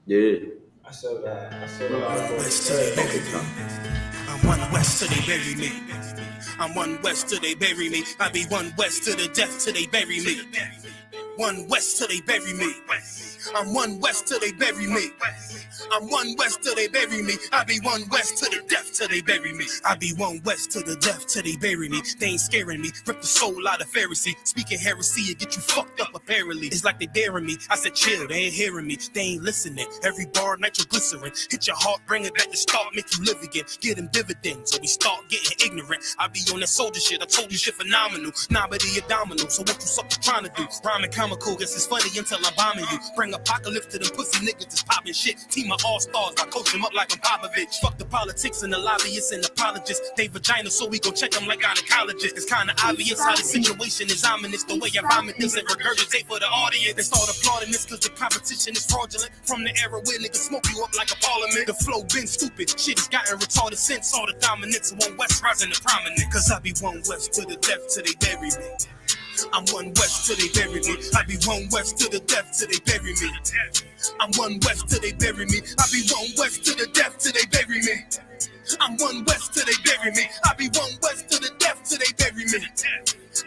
Yeah. I said a lot of West till they bury me. I'm one west till they bury me. I'm one west till they bury me. I be one west to the death till they bury me. One west till they bury me. I'm one west till they bury me. I'm one west till they bury me. I be one west to the death till they bury me. I be one west to the death till they bury me. They ain't scaring me. Rip the soul out of Pharisee. Speaking heresy and get you fucked up apparently. It's like they daring me. I said chill, they ain't hearing me. They ain't listening. Every bar nitroglycerin. Hit your heart, bring it back to start, make you live again. Get them dividends or we start getting ignorant. I be on that soldier shit. I told you shit phenomenal. Nah, but he a domino. So what you suckers trying to do? Rhyming comical. Guess it's funny until I'm bombing you. Bring apocalypse to them pussy niggas that's popping shit. Team of all-stars, I coach them up like I'm Popovich. Fuck the politics and the lobbyists and apologists. They vagina, so we gon' check them like gynecologists. It's kinda obvious how the situation is ominous. The way I vomit this and regurgitate for the audience. They start applauding this cause the competition is fraudulent. From the era where niggas smoke you up like a parliament. The flow been stupid, shit has gotten retarded since. All the dominance of one west rising to prominent. Cause I be one west to the death till they bury me. I'm one west till they bury me. I be one west to the death till they bury me. I'm one west till they bury me. I be one west to the death till they bury me. I'm one west till they bury me. I be one west to the death till they bury me.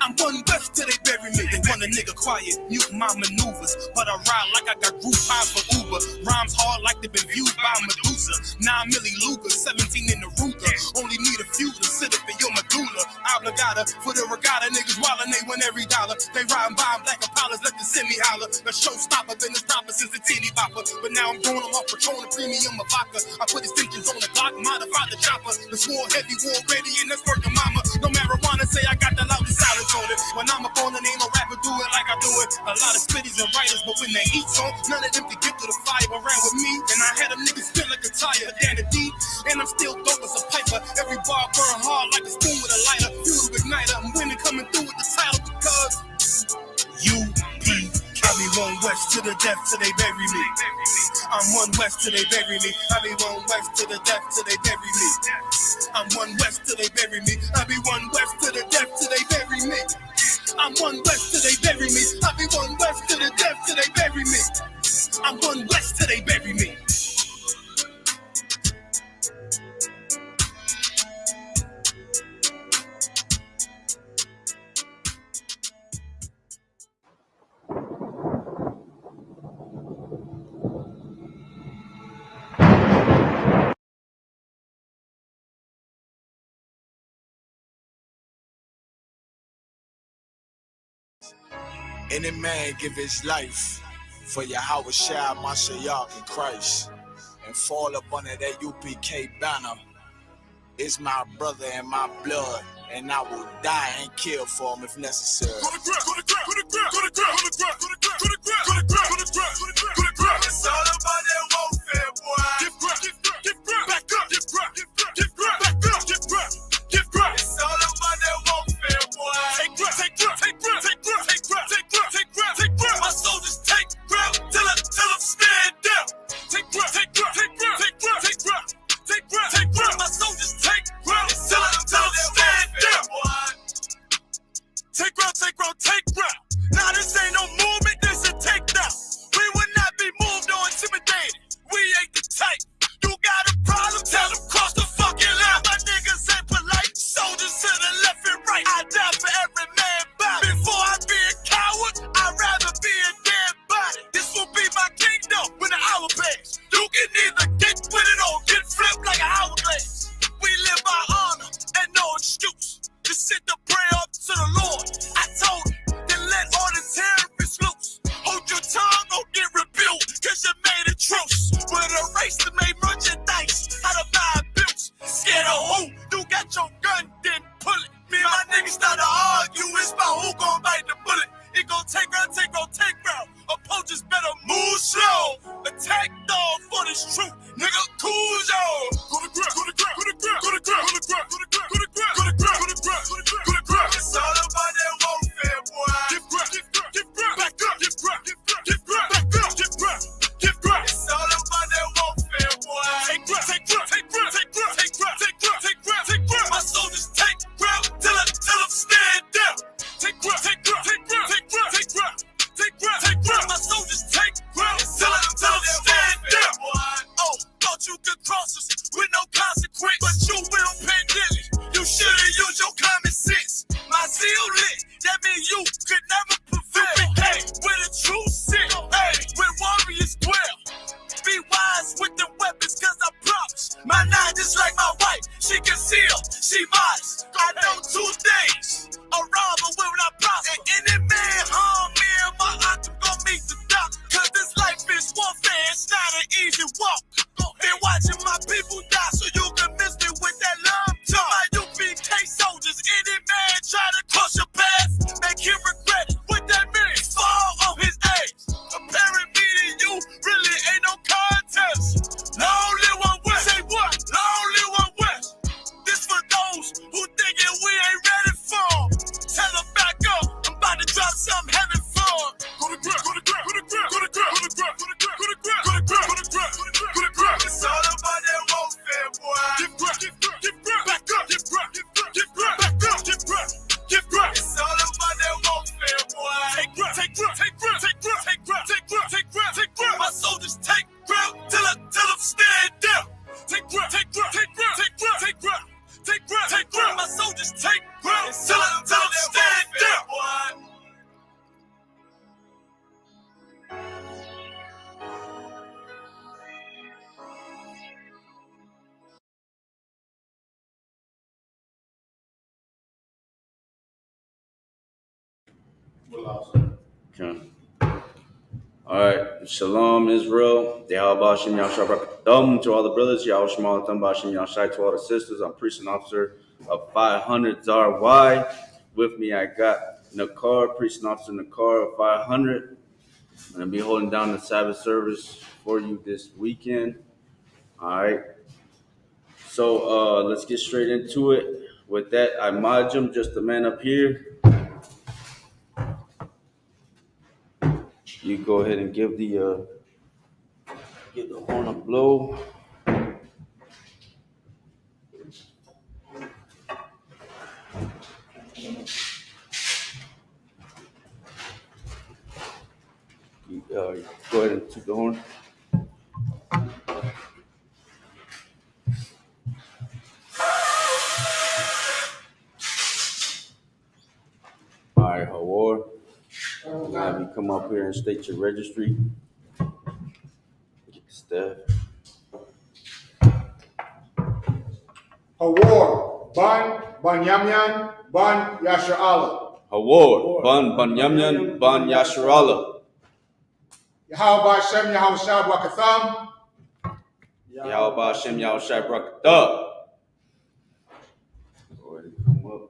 I'm one west till they bury me. They want a nigga quiet, mute my maneuvers. But I ride like I got group vibes for Uber. Rhymes hard like they've been viewed by Medusa. 9 milli Luger, 17 in the Ruger. Only need a few to sit up in your medulla. Obligata for the regatta, niggas wildin', they win every dollar. They riding by black Impalas, let the semi holler. The showstopper been the stopper since the teeny bopper. But now I'm going on my Patron, premium of vodka. I put extensions on the Glock, modified the chopper. The swore heavy, war ready, and that's working mama. No marijuana, say I got the loudest silence on it. When I'm up on it, ain't no rapper do it like I do it. A lot of spitties and writers, but when they eat on, none of them can get to the fire around with me. And I had them niggas spin like a tire, down the D. And I'm still dope as a piper. Every bar burn hard like a spoon with a lighter. Fuel igniter, I'm winning, coming through with the title because U.P.K. I be one west to the death till they bury me. I'm one west till they bury me. I be one west to the death till they bury me. I'm one west till they bury me. I be one west to the death till they bury me. I'm one west till they bury me. I be one west to the death till they bury me. I'm one west till they bury me. Any man give his life for Yahweh Mashiach in Christ and fall up under that U.P.K. banner is my brother and my blood, and I will die and kill for him if necessary. It's all about that warfare, boy. Give back up, give back up, give back. It's all about that warfare, boy. Take grip. My soldiers take grip till them stand down. Take grip. My soldiers take grip till them stand down. Take grip. Now this ain't no movement, this a takedown. We will not be moved or intimidated. We ain't the type. You got a problem? Tell them cross the fucking line. My niggas ain't polite. Soldiers to the left and right. I die for every man body. Before I be a coward, I'd rather be a dead body. This will be my kingdom when the hour pass. You can either get with it or get flipped like an hourglass. We live by honor and no excuse. Just sit to pray up to the Lord. I told him, then let all the terrorists loose. Hold your tongue or get rebuked, cause you made a truce. With a race that made merchandise out of my abuse. Scared of who? You got your gun, then pull it. Me and my niggas start to argue, it's about who gon' bite the bullet. It gon' take round. Opponents better move slow. Attack dog for this truth. Nigga, cool y'all. Go to grip. It's all about that warfare, boy. Give grip. Back up. Give grip. It's all about that warfare, boy. Take grip. My soldiers take grip till them stand down. Take grip. My soldiers take grip till them stand down. Okay. All right. Shalom, Israel. Yahweh Shem Yahshua to all the brothers. Yahweh Shema Shem Yahshai to all the sisters. I'm priest and officer of 500 Zar Y. With me, I got Nakar, priest and officer Nakar of 500. I'm going to be holding down the Sabbath service for you this weekend. All right. So let's get straight into it. With that, I Majum, just the man up here. You go ahead and give the horn a blow. Go ahead and toot the horn. All right, Hawar. We'll have you come up here and state your registry. Get the staff. Hawar, Ban Yamyan, Ban Yasharala. Hawar, Ban Yamyan, Ban Yasharala. Yahweh Shem Yahushua Bakatham. Yahweh Shem Yahushua Brakatah. Go ahead and come up.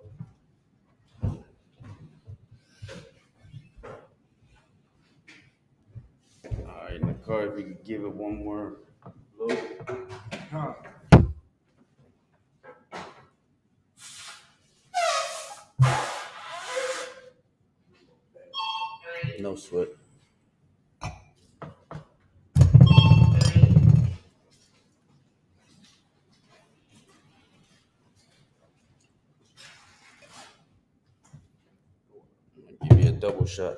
All right, Nakar, if you could give it one more blow. No sweat. Give you a double shot.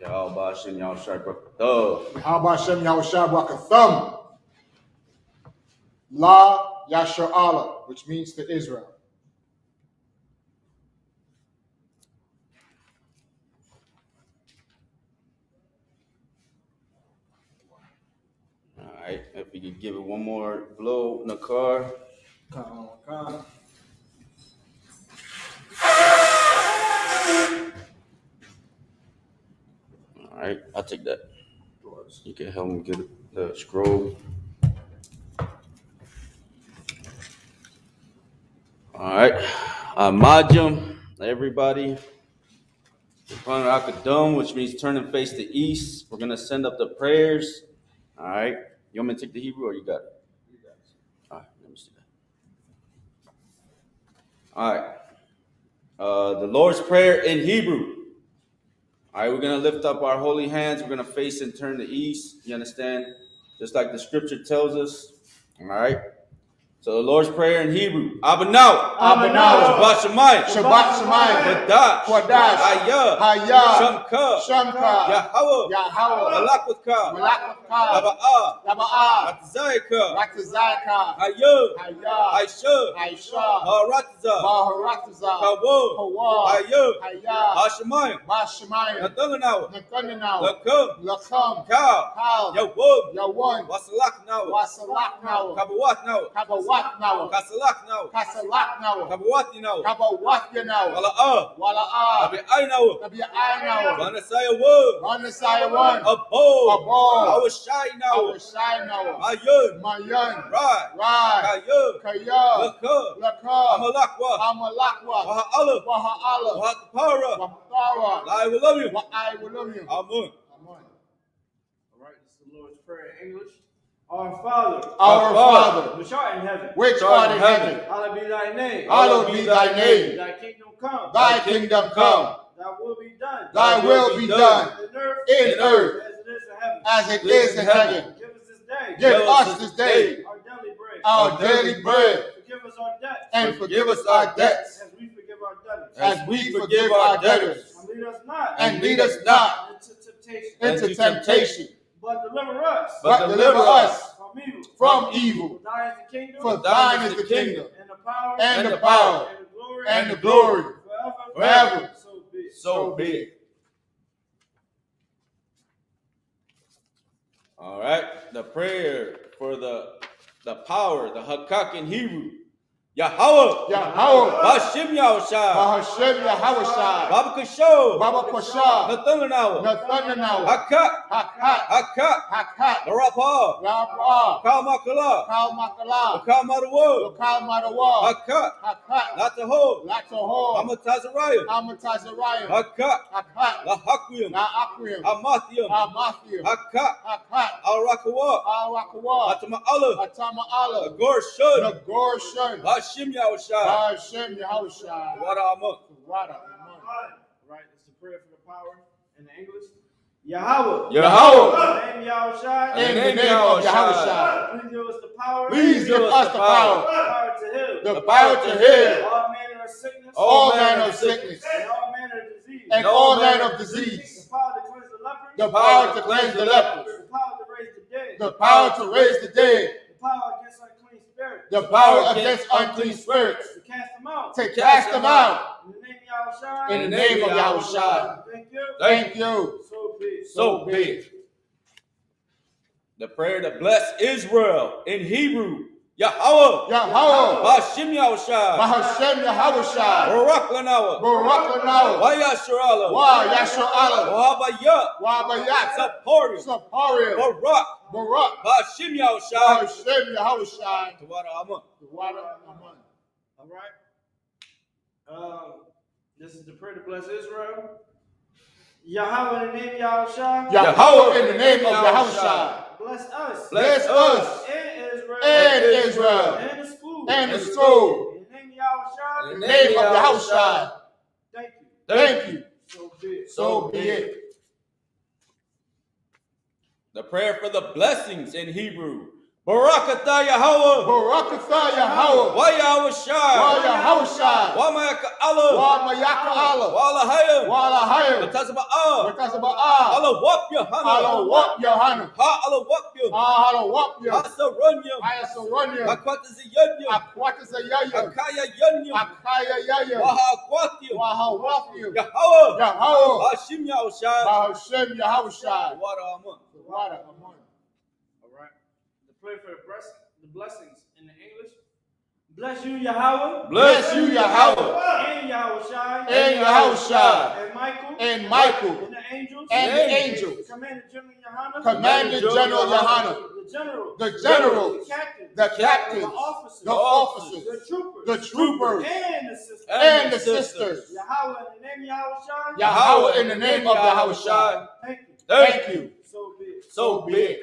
Yahweh Shem Yahushua Brakatah. Yahweh Shem Yahushua Bakatham. La Yasharala, which means to Israel. All right, if you could give it one more blow, Nakar. All right, I'll take that. You can help me get the scroll. All right, Majum, everybody. Akadum, which means turn and face the east. We're gonna send up the prayers. All right, you want me to take the Hebrew or you got it? All right, let me see that. All right, the Lord's Prayer in Hebrew. All right, we're going to lift up our holy hands. We're going to face and turn the east. You understand? Just like the scripture tells us. All right. So the Lord's Prayer in Hebrew. Abanau. Shabbat Shemayim. Shabbat Shemayim. Quadash. Hayah. Shamka. Yahweh. Malakwaka. Laba'ah. Ratazayaka. Hayah. I.S.U.P.K. Haratazah. Kawah. Hayah. Hashemayim. Nathanawa. Lakum. Kal. Yawun. Wasalak now. Kabawat now. Kasalak now. Kabawati now. Wala'ah. Nabi I now. Manasaya one. Abol. Awashai now. Mayun. Rai. Kaya. Lakah. Amalakwa. Waha'ala. Wahatapara. I will love you. Amen. All right, this is the Lord's Prayer in English. Our Father, which art in heaven, hallowed be thy name. Thy kingdom come. Thy will be done. In earth. As it is in heaven. Give us this day. Our daily bread. Forgive us our debts. As we forgive our debtors. And lead us not into temptation. But deliver us from evil. For thine is the kingdom, and the power, and the glory, forever. So be it. All right, the prayer for the power, the hakak in Hebrew. Yahweh. Yahweh. Bashim Yahushai. Bahashem Yahushai. Baba Kasho. Baba Kosha. Nathanawa. Nathanael. Hakat. Hakat. Hakat. Hakat. Larapa. Rabra. Kalmakala. Kalmakala. Kalmadawa. Kalmadawa. Hakat. Hakat. Lataho. Lataho. Amatazariah. Amatazariah. Hakat. Hakat. Lahakwim. La'akrim. Amathium. Amathium. Hakat. Hakat. Al-Rakawa. Al-Rakawa. Atama Allah. Atama Allah. Agor Shun. Nagor Shun. Bashim Yahushai. Bahashem Yahushai. Wada Amon. Wada. Right, it's the prayer for the power in the English. Yahweh. Yahweh. In the name Yahushai. In the name of Yahushua. Please give us the power. Please give us the power. The power to heal. The power to heal. All manner of sickness. All manner of sickness. And all manner of disease. And all manner of disease. The power to cleanse the lepers. The power to cleanse the lepers. The power to raise the dead. The power to raise the dead. The power against unclean spirits. The power against unclean spirits. To cast them out. To cast them out. In the name of Yahushua. In the name of Yahushua. Thank you. Thank you. So be it. So be it. The prayer to bless Israel in Hebrew. Yahweh. Yahweh. Bashim Yahushai. Bahashem Yahushai. Barak Lanawa. Barak Lanawa. Wayashur Allah. Wa Yashur Allah. Wahabayat. Wabayat. Saporium. Saporium. Barak. Barak. Bashim Yahushai. Bahashem Yahushai. Wada Amon. Wada Aman. All right. This is the prayer to bless Israel. Yahweh in the name of Yahushua. Yahweh in the name of Yahushua. Bless us. Bless us. And Israel. And Israel. And the school. And the soul. In the name of Yahushua. In the name of Yahushua. Thank you. Thank you. So be it. So be it. The prayer for the blessings in Hebrew. Barakatah Yahweh. Barakatah Yahweh. Wa Yahushai. Wa Yahushai. Wa Mayaka Allah. Wa Mayaka Allah. Wa Lahayim. Wa Lahayim. Batasaba'ah. Batasaba'ah. Allah wap Yohanna. Allah Yohanna. Ha Allah wap Yom. Allah Wapyum. Asaronyum. Ayasuronyum. Akwataziyanyum. Akwatazayayum. Akaya Yanyum. Akaya Yayum. Waha Akwatiyum. Waha Wapyum. Yahweh. Yahweh. Bashim Yahushai. Bahashem Yahushai. Wada Amon. Wada Aman. All right. The prayer for the blessings in the English. Bless you, Yahweh. Bless you, Yahweh. And Yahushai. And Yahushai. And Michael. And Michael. And the angels. And the angels. Commander General Yohanna. Commander General Yohanna. The general. The generals. The captains. The captains. The officers. The officers. The troopers. The troopers. And the sisters. And the sisters. Yahweh in the name of Yahushua. Yahweh in the name of Yahushua. Thank you. Thank you. So be it. So be it.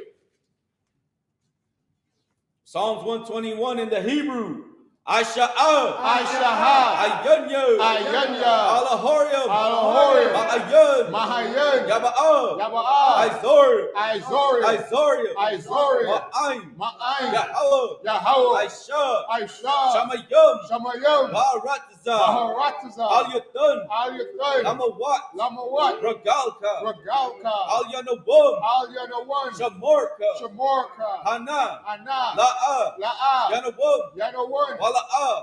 Psalms 121 in the Hebrew. Aisha'ah. Aisha'ah. Ayanya. Ayanya. Alahorium. Alahorium. Ma'ayan. Mahayan. Yaba'ah. Yaba'ah. Aizor. Aizorium. Aizorium. Aizorium. Ma'ayin. Ma'ayin. Yahweh. Yahweh. Aisha. Aisha. Shamayim. Shamayim. Ba'aratza. Maharatza. Al-Yatun. Al-Yatun. Lamawat. Lamawat. Ragalka. Ragalka. Al-Yanawum. Al-Yanawan. Shamorka. Shamorka. Hana. Ana. La'a. La'a. Yanawum. Yanawan. Wala'a.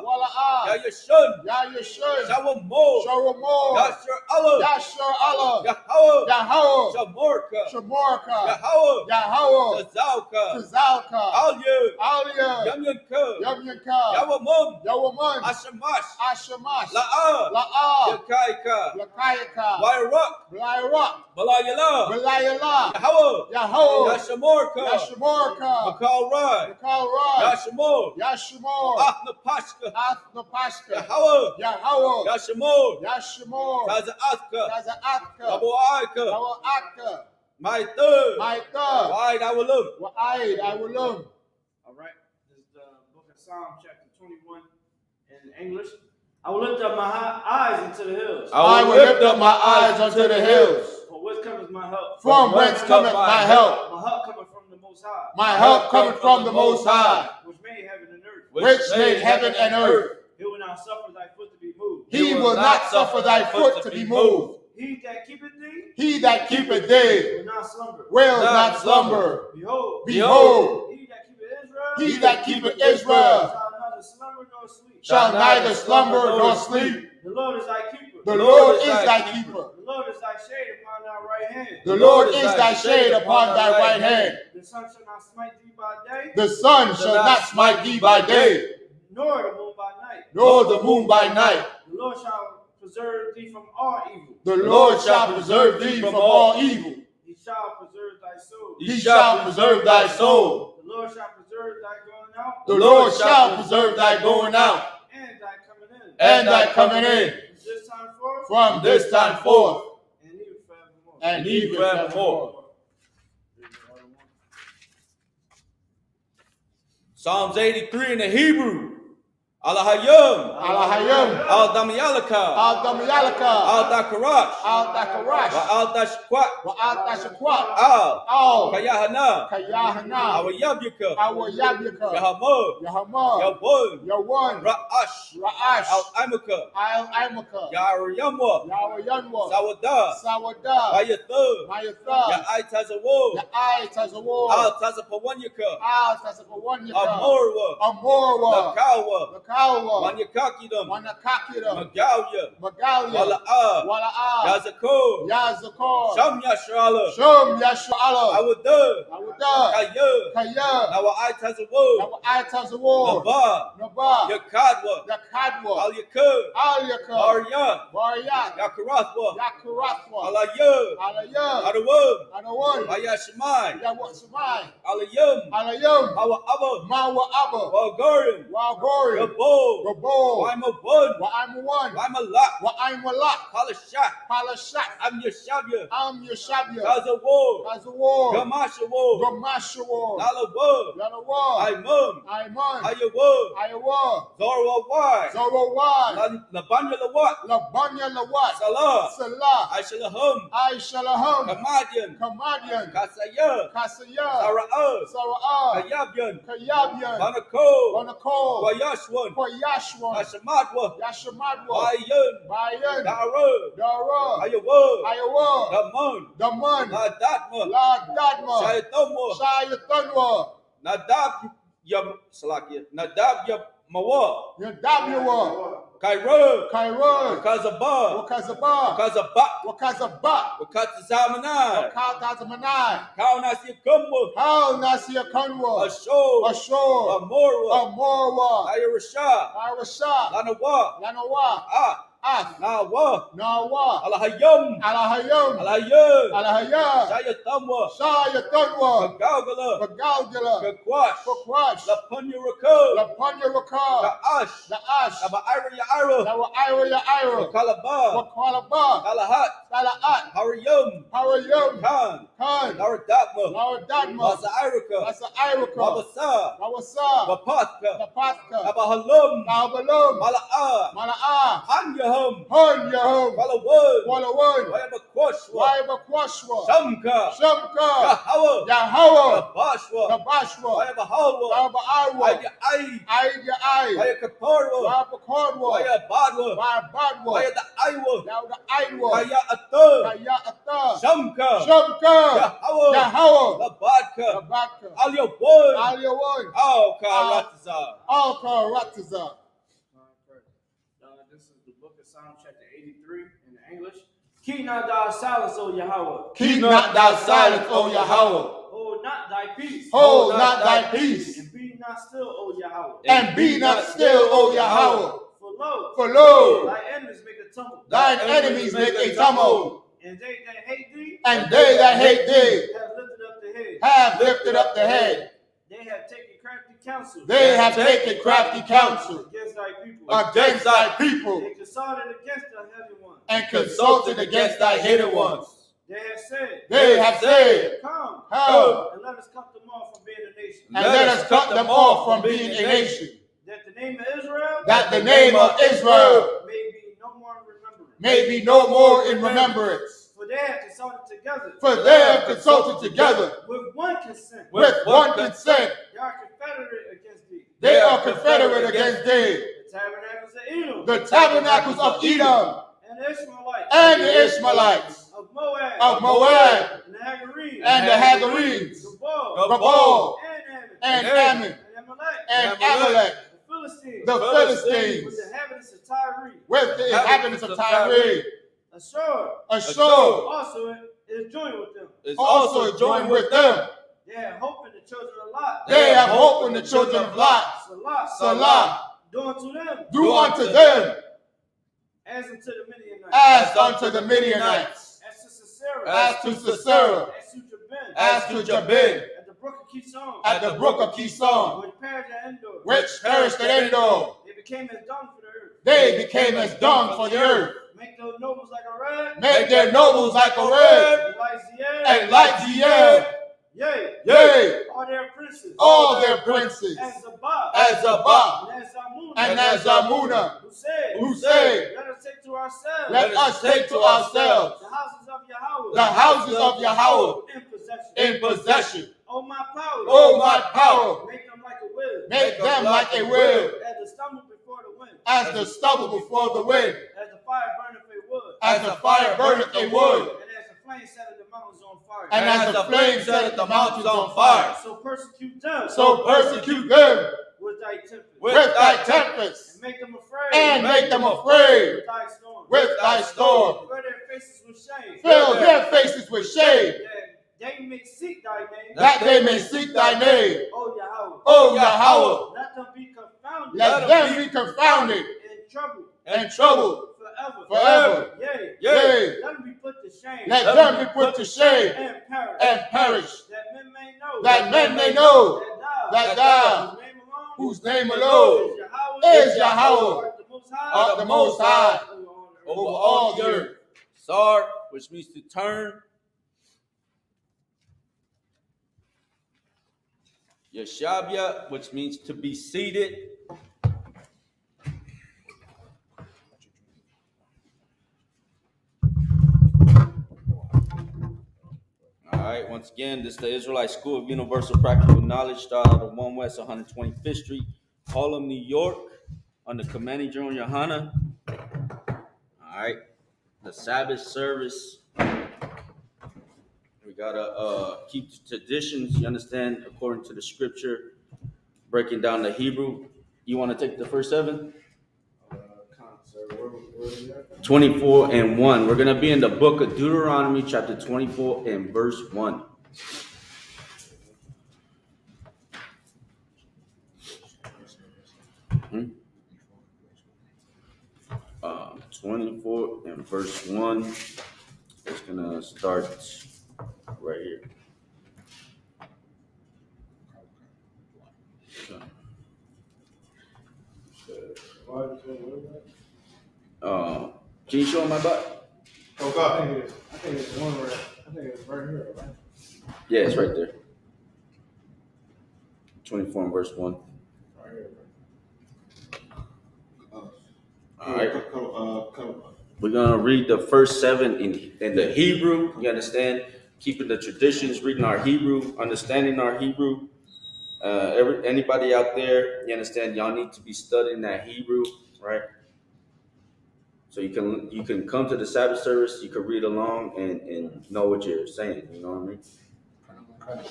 Wala'a. Yayashun. Yayashun. Shawamo. Shawamo. Yashur Allah. Yashur Allah. Yahweh. Yahweh. Shamorka. Shamorka. Yahweh. Yahweh. Tazalka. Tazalka. Alyu. Aliyah. Yamyanka. Yamyanka. Yawamum. Yawaman. Ashamash. Ashamash. La'a. La'a. Yakaika. Lakayaka. Wairak. Blyrock. Balayala. Belayala. Yahweh. Yahweh. Yashamorka. Yashmorka. Makal Rai. Makal Rai. Yashamor. Yashmor. Athnapashka. Athnapashka. Yahweh. Yahweh. Yashamor. Yashmor. Tazaatka. Tazaatka. Abuaika. Tawa'aka. My third. My third. Wide I will look. Wa'aid I will learn. All right. This is the book of Psalm chapter 21 in English. I will lift up my eyes into the hills. I will lift up my eyes unto the hills. For whence cometh my help? From whence cometh my help? My help cometh from the Most High. My help cometh from the Most High, Which made heaven and earth. which made heaven and earth. He will not suffer thy foot to be moved. He will not suffer thy foot to be moved. He that keepeth thee He that keepeth thee will not slumber. will not slumber. Behold, Behold, he that keepeth Israel he that keepeth Israel shall neither slumber nor sleep. shall neither slumber nor sleep. The Lord is thy keeper. The Lord is thy keeper. The Lord is thy shade upon thy right hand. The Lord is thy shade upon thy right hand. The sun shall not smite thee by day, The sun shall not smite thee by day, nor the moon by night. night. nor the moon by night. The Lord shall preserve thee from all evil. The Lord shall preserve thee from all evil. He shall preserve thy soul. He shall preserve thy soul. The Lord shall preserve thy going out. The Lord shall preserve thy going out And thy coming in. and thy coming in From this time forth. from this time forth And even forevermore. and even forevermore. Psalms 83 in the Hebrew. Alahayim. Alahayim. Al-Damiyalaka. Al-Damiyalaka. Al-Dakarash. Al-Dakarash. Wa-Al-Dashkwat. Wa-Al-Dashakwat. Al-Kayahanna. Kayahana. Awa-Yabyaka. Our Yabyaka. Yahamud. Yahamah. Yabun. Yawan. Ra'ash. Ra'ash. Al-Imaka. Al-Imaka. Yariyamwa. Yawayanwa. Sawada. Sawada. Wayathud. Mayatha. Ya'ai-Tazawo. Ya'ai Tazawar. Al-Tazapawanyaka. Al-Tazapawanyaka. Amorwa. Amorwa. Nakawa. Nakawa. Wanyakakidam. Wanakakira. Magalia. Magalia. Wala'a. Wala'a. Yazako. Yazakor. Sham Yashrala. Shum Yasha'ala. Awada. Awada. Kaya. Kaya. Nawa'ai-Tazawo. Yawai Tazawar. Naba. Naba. Yakadwa. Yakadwa. Al-Yakud. Al-Yaka. Arya. Waryak. Yakarathwa. Yakurathwa. Alayah. Alaya. Adawum. Anawan. Ayashmai. Yawatsamai. Alayum. Alayum. Hawa Abba. Mawa Abba. Wagarim. Wagori. Gabo. Gabo. Waima Bun. Wa'amuwan. Waima Lak. Wa'aimwalak. Palashak. Palashak. Am Yashabya. Am Yashabya. Kazawo. Kazawar. Gamashawo. Gamashawar. Nalawo. Yanawa. Aimum. Aiman. Ayawo. Ayawa. Zorwa Wai. Zawawai. Labanya Lawat. Labanya Lawat. Salah. Salah. Aishalahum. Aishalaham. Kamadian. Kamadian. Kasaya. Kasaya. Sara'ah. Sara'ah. Kayabyan. Kayabyan. Banako. Wanako. Wayashwan. Yashwan. Ashamadwa. Yashamadwa. Bayan. Bayan. Dara. Dara. Ayawo. Ayawa. Daman. Daman. Nadatma. La Dadma. Shayatomwa. Shayatanwa. Nadab Yam Salakia. Nadab Yam Mawa. Yadabiwa. Kaira. Kairon. Kazaba. Wakazaba. Kazaba. Wakazaba. Wakatzamanai. Wakatazamanai. Kaunasi Kumwa. How Nasia Kanwa. Ashor. Ashore. Amorwa. Amorwa. Ayarasha. Arasha. Lanawa. Lanawa. Ah. Ah. Nawa. Nawa. Alahayam. Alahayam. Alahayam. Alahaya. Shayatamwa. Shayatanwa. Kagalgala. Bagalgala. Kakwash. Kokwash. Lapunyuraka. Lapanya Raka. Kaash. The Ash. Aba Ira Yaira. Nawa Ira ya Ira. Kalaba. Wakalaba. Kalahat. Salaat. Harayam. Harayam. Khan. Khan. Naradakma. Nawa Dadma. Masa Iraka. That's the Iraka. Babasa. Nawasa. Bapatka. Napatka. Abahalum. Nabalum. Mala'a. Mala'a. Hanyahum. Hun Yahum. Kalawun. Walawan. Wayabakwashwa. Waibakwashwa. Shamka. Shamka. Yahawa. Yahawa. Kabashwa. Nabashwa. Wayabahalwa. Nabaarwa. Ayai. Aida Ai. Wayakaparwa. Wabakordwa. Wayabadwa. Wabadwa. Wayadaiwa. Now the Aidwa. Kaya Atta. Kaya Atta. Shamka. Shamka. Yahawa. Yahawa. Labadka. Nabaka. Alyawun. Aliyawan. Oh, Karatiza. Alka Ratiza. This is the book of Psalms chapter 83 in the English. Keep not thy silence, O Yahweh. Keep not thy silence, O Yahweh. Hold not thy peace. Hold not thy peace. And be not still, O Yahweh. And be not still, O Yahweh. For For lo, thy enemies make a tumble. thine enemies make a tumult. And they that hate thee And they that hate thee have lifted up the head. have lifted up the head. They have taken crafty counsel. They have taken crafty counsel against thy people. against thy people They consulted against the heavy one. and consulted against thy hidden ones. They have said, They have said, Come, Come, and let us cut them off from being a nation. and let us cut them off from being a nation, That the name of Israel that the name of Israel may be no more in remembrance. may be no more in remembrance. For they have consulted together For they have consulted together with one consent. with one consent. They are confederate against thee. They are confederate against thee. The tabernacles of Edom, The tabernacles of Edom and the Ishmaelites, and the Ishmaelites, of Moab, of Moab and the Hagarenes, and the Hagarenes, Gabal, Gabal and Ammon, and Ammon and Amalek, and Amalek, the Philistines, the with Philistines, the inhabitants of Tyre. with the inhabitants of Tyre. Ashur Ashur also is joined with them. Is also joined with them. They have hope in the children of Lot. They have hope in the children of Lot. Salah, Salah, Do unto them. Do unto them. As unto the Midianites. As unto the Midianites. As to Sisera. As to Sisera. As to Jabin. As to Jabin. At the brook of Kison. At the brook of Kison. Which perished at Endor. Which perished at Endor. They became as dung for the earth. They became as dung for the earth. Make those nobles like a red. Make their nobles like a red. And like the air. Yea. Yea. All their princes. All their princes. As Zabah. As Zabah. And as Zalmunna. And as Zalmunna. Who said, Let us take to ourselves. Let us take to ourselves the houses of Yahweh. the houses of Yahweh In possession. in possession. Oh my power. Oh my power. Make them like a will. Make them like a will. As the stumble before the wind. As the stubble before the wind. As the fire burneth a wood. As the fire burneth a wood. And as the flame setteth the mountains on fire. And as the flame setteth the mountains on fire. So persecute them. So persecute them with thy tempest. with thy tempest. And make them afraid. And make them afraid with thy storm. with thy storm. Fill their faces with shame. Fill their faces with shame. That they may seek thy name. That they may seek thy name. O Yahweh. O Yahweh. Let them be confounded. Let them be confounded and troubled. and troubled forever. Yea. Yea. Let them be put to shame. Let them be put to shame and perish. and perish. That men may know. That men may know that thou, whose name alone is Yahweh, art the Most High over all the earth. Sar, which means to turn. Yeshabia, which means to be seated. All right, once again, this is the Israelite School of Universal Practical Knowledge, started out of 1 West 125th Street, Harlem, New York, under commanding General Yohanna. All right, the Sabbath service. We gotta keep the traditions, you understand, according to the scripture, breaking down the Hebrew. You want to take the first 7? 24 and 1. We're going to be in the book of Deuteronomy, chapter 24 and verse 1. Mm-hmm. 24 and verse 1. It's going to start right here. Can you show my butt? Oh God! I think it's one right. I think it's right here, right? Yeah, it's right there. 24 and verse 1. Right here. All right. We're gonna read the first 7 in the Hebrew. You understand? Keeping the traditions, reading our Hebrew, understanding our Hebrew. Anybody out there, you understand? Y'all need to be studying that Hebrew, right? So you can come to the Sabbath service, you can read along and know what you're saying. You know what I mean? Okay.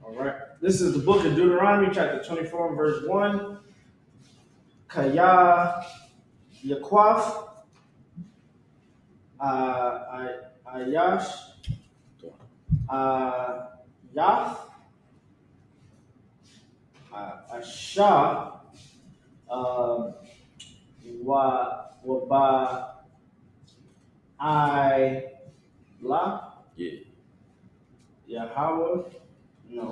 All right. This is the book of Deuteronomy, chapter 24 and verse 1. Kaya Yakwaf Ayash Yath Asha Waba La Yahweh. No.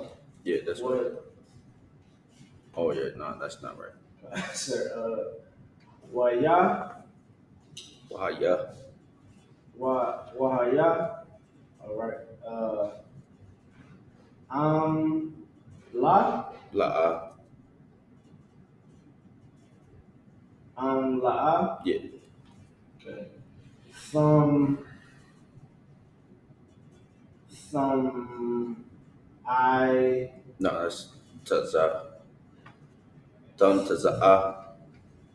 Yeah, that's right. Oh yeah, no, that's not right. Sir, Waya. Wahaya. Wahaya. All right. La. La'a. La'a. Yeah. Okay. Some I. No, that's Taza. Dum Taza'a.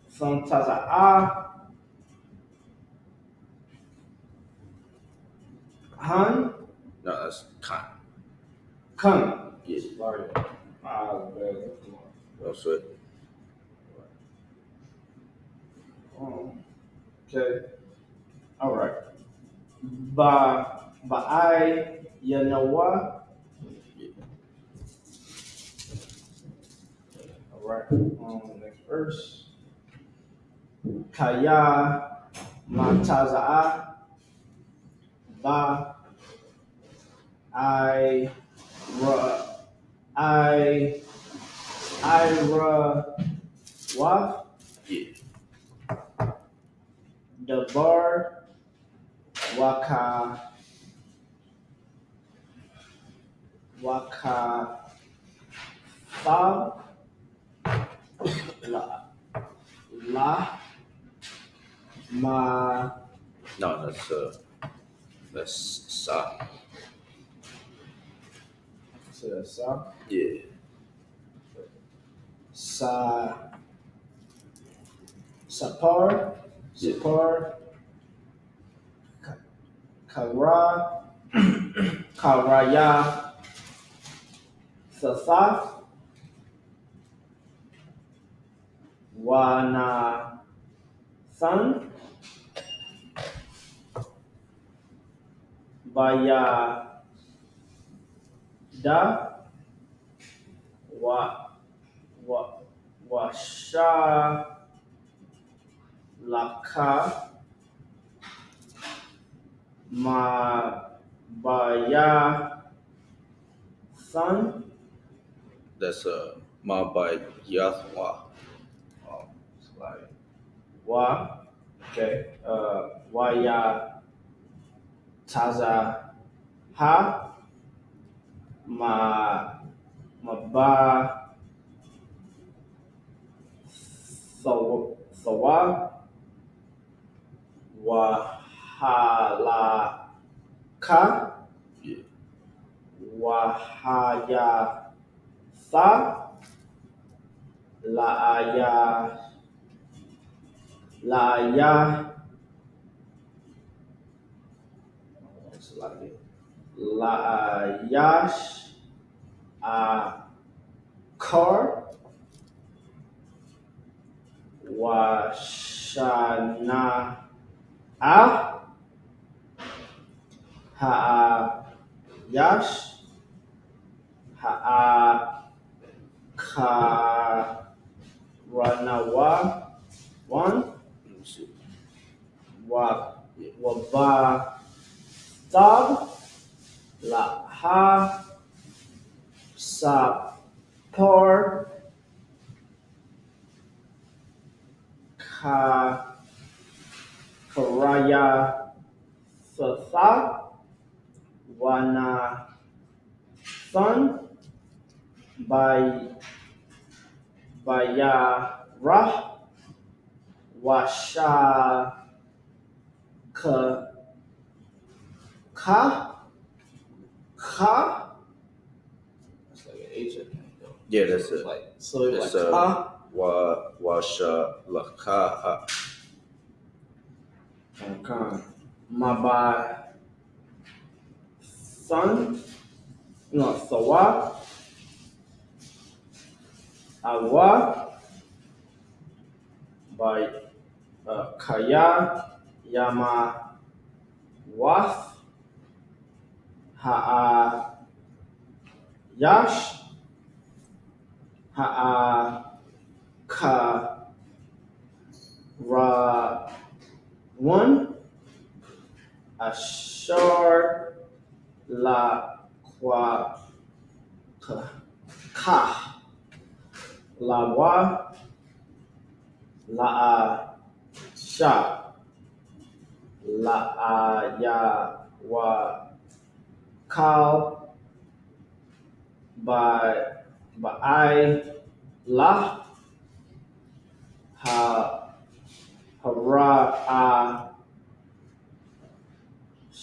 Some Taza'a. Han. No, that's Khan. Kun. Yeah. Sorry. That's it. Okay. All right. Ba'ai Yanawa right. Next verse. Kaya mataza'a ba I wa Yeah. dabar waka fa la ma No, that's sa. sa Yeah. sapar karaya sasa wana san baya da washa laka baya san That's ma by Yathwa. it's like wa okay waya taza ha ba sawa wahala ka Yeah. wahaya sa laaya laayash kar washana yash karanawa one Let me see. waba tab laha sapor karaya sasa wana son bayara washa ka that's like an H at the end though. Yeah, that's It's it. like so It's like washa lakaha. okay. Mabai son no sawa awa by kaya yama was yash ka ra one ashar la kwa ka la wa la sha la ya wa kal by I la hara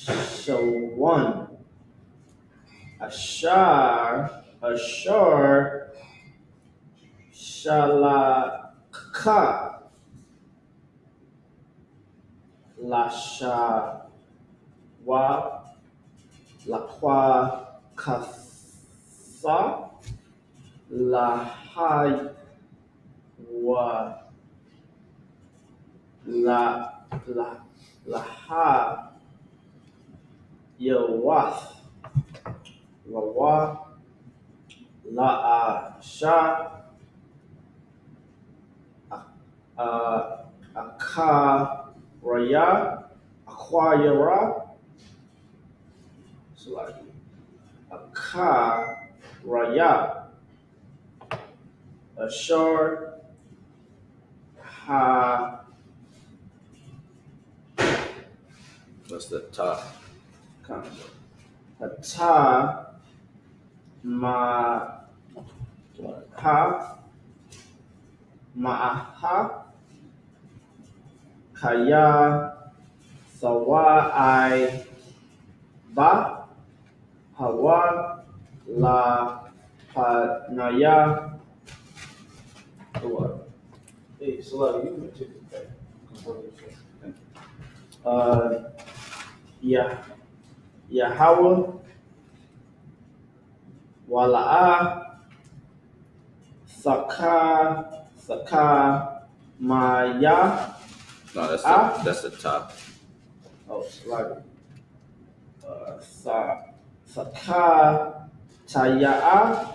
shawan ashar shalaka lasha wa lakwa kasa lahai wa laha yawath lawa la sha Akaraya, Aquayara, Salaki, Akaraya, Ashar, Ha, That's the top. Hata, Ma, Ha, Ma'aha, Kaya, Sawa'ai, Ba, Hawa, La, Panaya, what? Hey, Salaki, you can take it back. Yahweh, Wala'a, Saka, Maya. No, that's the top. Oh, sorry. Saka, Taya'a,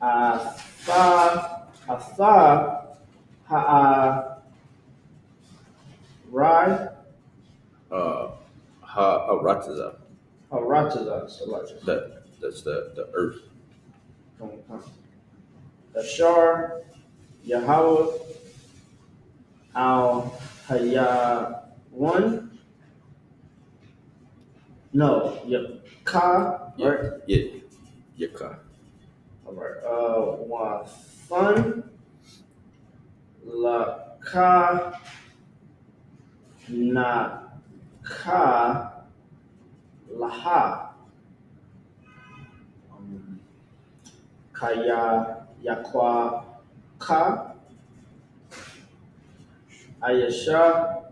Asa, Ha'a, Rai, Rataza. Harachaza, Salaki. That's the earth. Ashar, Yahweh, Al Hayawan. No, Yaka, right? Yeah. Yaka. All right. Wasan, Laka, Naka, Laha, Kaya, Yakwa, Ka, Ayasha,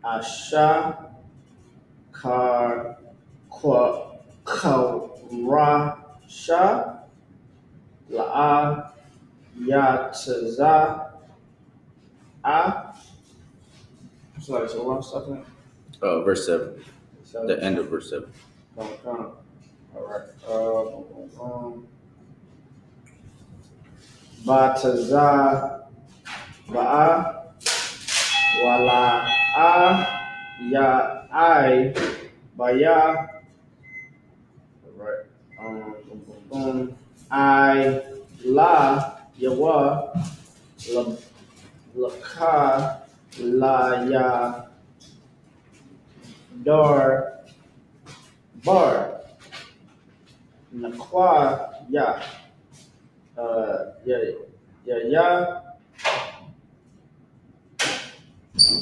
Asha, Kar, Kwa, Karasha, La'a, Yataza, Sorry, so what I'm stopping at? Verse 7. The end of verse 7. All right. Bataza, Ba'a, Wala'a, Ya'ai, Baya. All right. I, La, Yawa, Laka, La, Ya, Dar, Bar, Nakwa, Ya, Ya,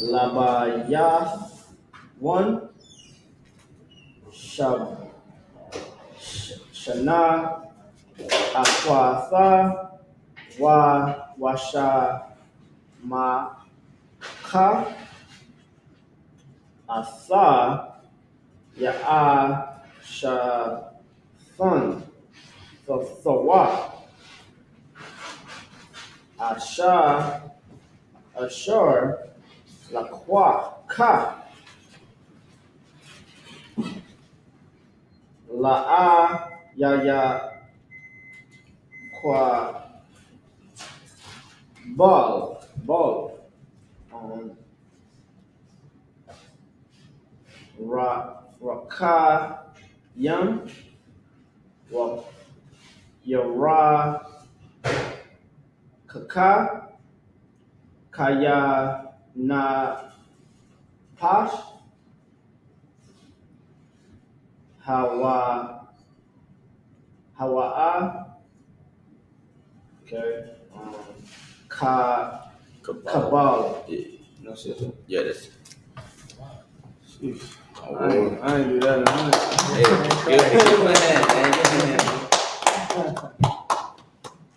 Labaya, one, Shana, Akwatha, Washa, Ma, Ka, Asa, Ya'a, Fun, Thawa, Asha, Ashur, Lakwa, Ka, La'a, Yaya, Kwa, Bal, Raka, Yam, Yara, Kaka, Kaya, Na, Pash, Hawa'a, okay, Kabal. Yeah. No shit. Yeah, that's it. Jeez. Oh, I ain't do that in a minute. Hey, give my hand, man.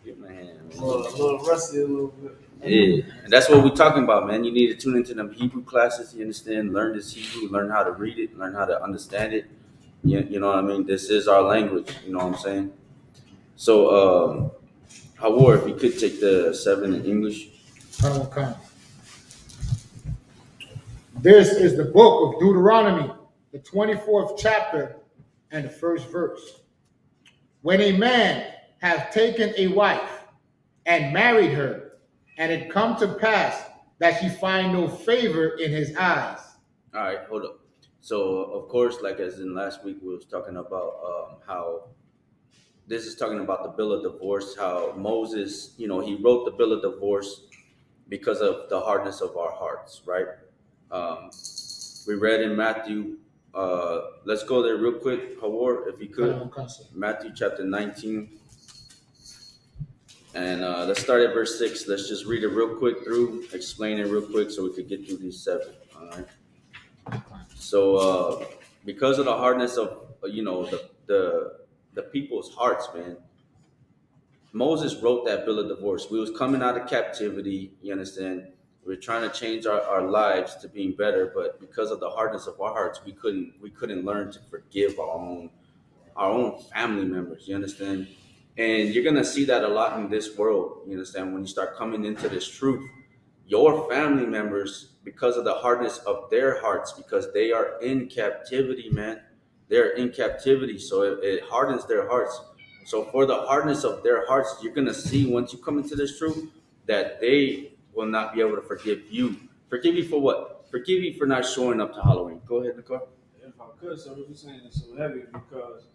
Give my hand, man. A little rusty, a little bit. Yeah, and that's what we're talking about, man. You need to tune into them Hebrew classes. You understand? Learn this Hebrew. Learn how to read it. Learn how to understand it. You know what I mean? This is our language. You know what I'm saying? So, Hawar, if you could take the 7 in English. Okay. This is the book of Deuteronomy, the 24th chapter and the first verse. When a man hath taken a wife and married her. And it come to pass that she find no favor in his eyes. All right, hold up. So, of course, like as in last week, we was talking about how this is talking about the bill of divorce, how Moses, he wrote the bill of divorce because of the hardness of our hearts, right? Um, we read in Matthew, let's go there real quick, Hawar, if you could. Matthew chapter 19. And let's start at verse 6. Let's just read it real quick through, explain it real quick so we could get through these 7. All right. So because of the hardness of, the people's hearts, man, Moses wrote that bill of divorce. We was coming out of captivity, you understand? We were trying to change our lives to being better, but because of the hardness of our hearts, we couldn't learn to forgive our own family members, you understand? And you're gonna see that a lot in this world, you understand, when you start coming into this truth. Your family members, because of the hardness of their hearts, because they are in captivity, man. They're in captivity, so it hardens their hearts. So for the hardness of their hearts, you're gonna see once you come into this truth that they will not be able to forgive you. Forgive you for what? Forgive you for not showing up to Halloween. Go ahead, Nicole. If I could, so what you're saying is so heavy because,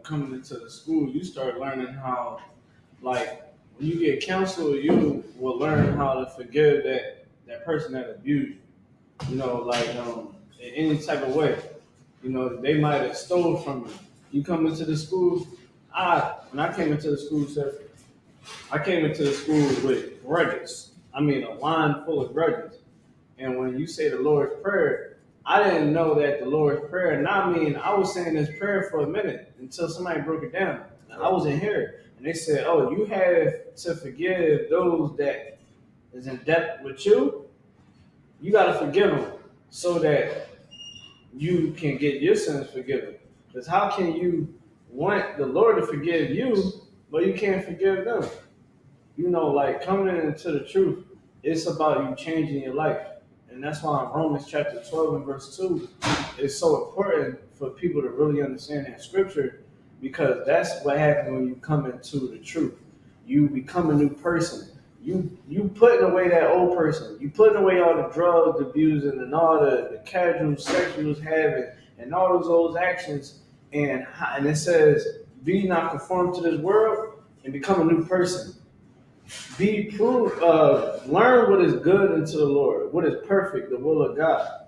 coming into the school, you start learning how, like, when you get counsel, you will learn how to forgive that person that abused you. In any type of way. They might have stole from you. You come into the school. When I came into the school, sir, I came into the school with grudges. I mean, a line full of grudges. And when you say the Lord's Prayer, I didn't know that the Lord's Prayer, and I was saying this prayer for a minute until somebody broke it down. I wasn't here. And they said, oh, you have to forgive those that is in debt with you. You got to forgive them so that you can get your sins forgiven. Because how can you want the Lord to forgive you, but you can't forgive them? Coming into the truth, it's about you changing your life. And that's why in Romans chapter 12 and verse 2, it's so important for people to really understand that scripture, because that's what happens when you come into the truth. You become a new person. You putting away that old person. You putting away all the drugs, abusing, and all the casual sex you was having, and all those old actions. And it says, be not conformed to this world and become a new person. Learn what is good unto the Lord, what is perfect, the will of God.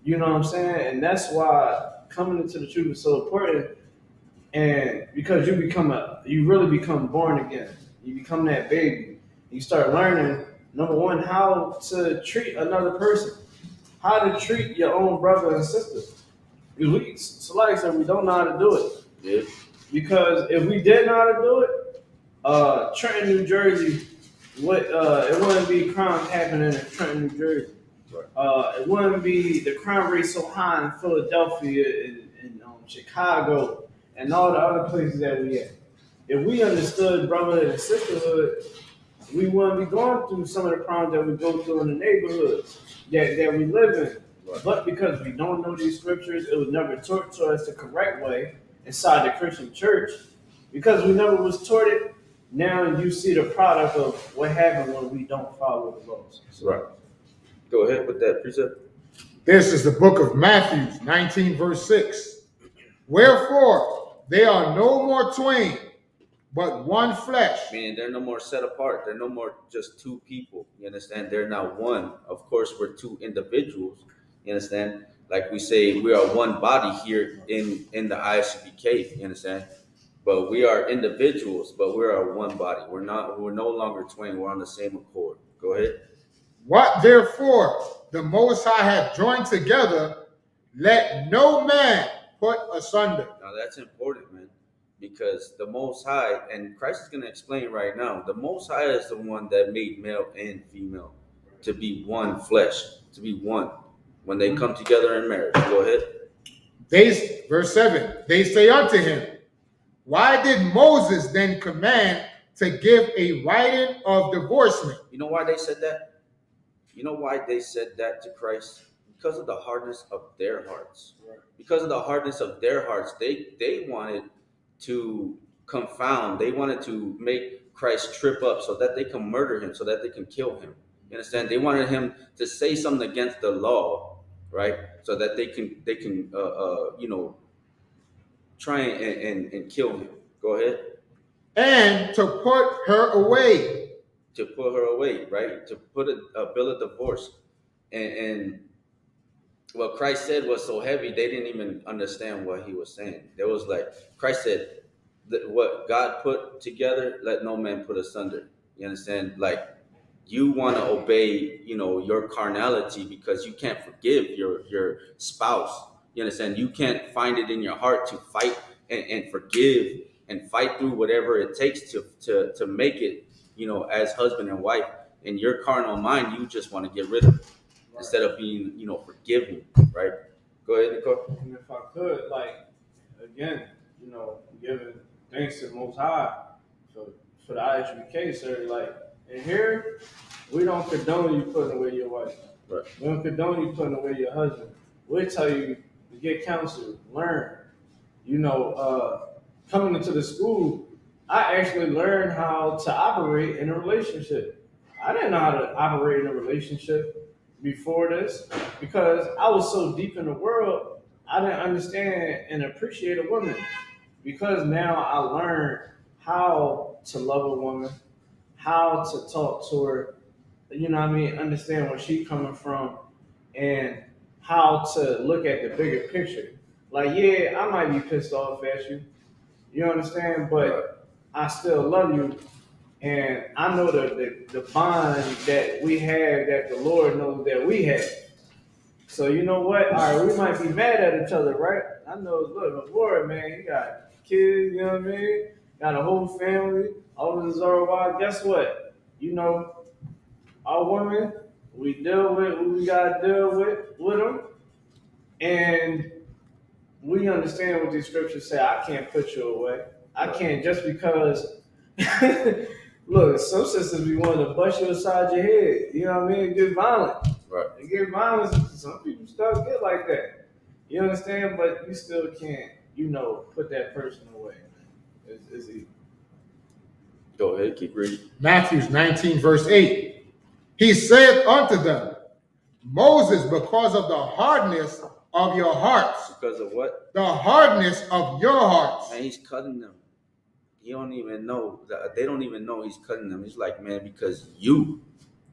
You know what I'm saying? And that's why coming into the truth is so important. And because you really become born again. You become that baby. You start learning, number one, how to treat another person, how to treat your own brother and sister. We don't know how to do it. Yeah. Because if we did know how to do it, Trenton, New Jersey, it wouldn't be crimes happening in Trenton, New Jersey. Right. It wouldn't be the crime rate so high in Philadelphia and Chicago and all the other places that we at. If we understood brotherhood and sisterhood, we wouldn't be going through some of the problems that we go through in the neighborhoods that we live in. Right. But because we don't know these scriptures, it was never taught to us the correct way inside the Christian church. Because we never was taught it, now you see the product of what happened when we don't follow the laws. Right. Go ahead with that precept. This is the book of Matthew, 19 verse 6. Wherefore, they are no more twain, but one flesh. Meaning they're no more set apart. They're no more just two people. You understand? They're now one. Of course, we're two individuals. You understand? Like we say, we are one body here in the I.S.U.P.K. You understand? But we are individuals, but we are one body. We're no longer twain. We're on the same accord. Go ahead. What therefore the Most High hath joined together, let no man put asunder. Now that's important, man, because the Most High, and Christ is going to explain right now, the Most High is the one that made male and female to be one flesh, to be one when they come together in marriage. Go ahead. Verse 7, they say unto him, why did Moses then command to give a writing of divorcement? You know why they said that? You know why they said that to Christ? Because of the hardness of their hearts. Right. Because of the hardness of their hearts, they wanted to confound. They wanted to make Christ trip up so that they can murder him, so that they can kill him. You understand? They wanted him to say something against the law, right? So that they can try and kill him. Go ahead. And to put her away. To put her away, right? To put a bill of divorce. And what Christ said was so heavy, they didn't even understand what he was saying. There was like, Christ said, that what God put together, let no man put asunder. You understand? Like, you want to obey, your carnality because you can't forgive your spouse. You understand? You can't find it in your heart to fight and forgive and fight through whatever it takes to make it, as husband and wife. In your carnal mind, you just want to get rid of it instead of being, forgiving, right? Go ahead, Nicole. And if I could, again, giving thanks to the Most High for the I.S.U.P.K, sir. And here, we don't condone you putting away your wife. Right. We don't condone you putting away your husband. We'll tell you to get counsel, learn. Coming into the school, I actually learned how to operate in a relationship. I didn't know how to operate in a relationship before this because I was so deep in the world, I didn't understand and appreciate a woman. Because now I learned how to love a woman, how to talk to her, understand where she's coming from, and how to look at the bigger picture. Yeah, I might be pissed off at you, you understand, but I still love you, and I know the bond that we have that the Lord knows that we have. So you know what? All right, we might be mad at each other, right? I know, look, the Lord, man, he got kids, you know what I mean? Got a whole family, all of the Zorwa. Guess what? Our women, we deal with what we gotta deal with them, and we understand what these scriptures say. I can't put you away. I can't just because. Look, some sisters be wanting to bust you aside your head. You know what I mean? Get violent. Right. They get violent. Some people start get like that. You understand? But you still can't, put that person away. It's easy. Go ahead, keep reading. Matthew 19, verse 8. He saith unto them, Moses, because of the hardness of your hearts. Because of what? The hardness of your hearts. And he's cutting them. He don't even know. They don't even know he's cutting them. He's like, man, because you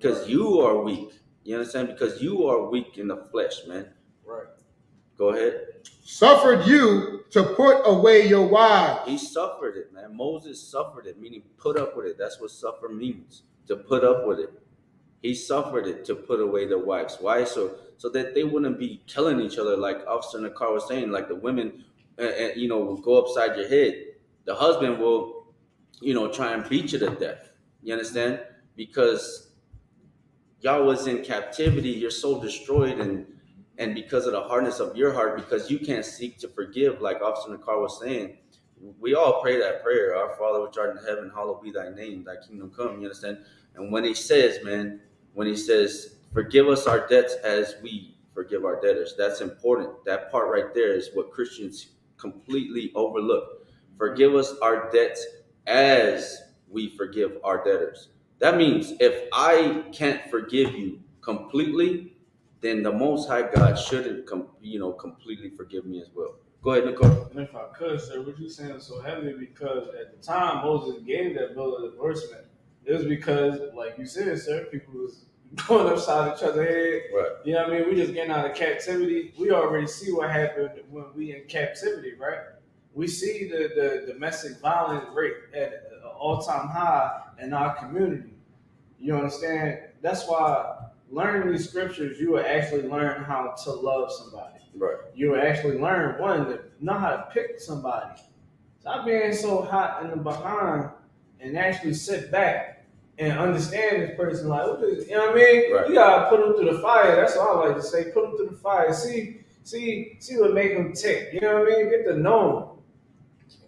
are weak. You understand? Because you are weak in the flesh, man. Right. Go ahead. Suffered you to put away your wives. He suffered it, man. Moses suffered it, meaning put up with it. That's what suffer means, to put up with it. He suffered it to put away their wives. Why? So that they wouldn't be killing each other, like Officer Nakar was saying. Like the women, will go upside your head. The husband will, try and beat you to death. You understand? Because y'all was in captivity, your soul destroyed, and because of the hardness of your heart, because you can't seek to forgive, like Officer Nakar was saying, we all pray that prayer, our Father which art in heaven, hallowed be thy name, thy kingdom come, you understand? And when he says, forgive us our debts as we forgive our debtors, that's important. That part right there is what Christians completely overlook. Forgive us our debts as we forgive our debtors. That means if I can't forgive you completely, then the Most High God shouldn't, completely forgive me as well. Go ahead, Nicole. And if I could, sir, what you saying so heavy because at the time Moses gave that bill of divorcement, it was because, like you said, sir, people was going upside each other's head. Right. You know what I mean? We just getting out of captivity. We already see what happened when we in captivity, right? We see the domestic violence rate at an all-time high in our community. You understand? That's why learning these scriptures, you will actually learn how to love somebody. Right. You will actually learn, one, to know how to pick somebody. Stop being so hot in the behind and actually sit back and understand this person. Like, what is, you know what I mean? Right. You gotta put them through the fire. That's all I like to say. Put them through the fire. See what make them tick. You know what I mean? Get to know them.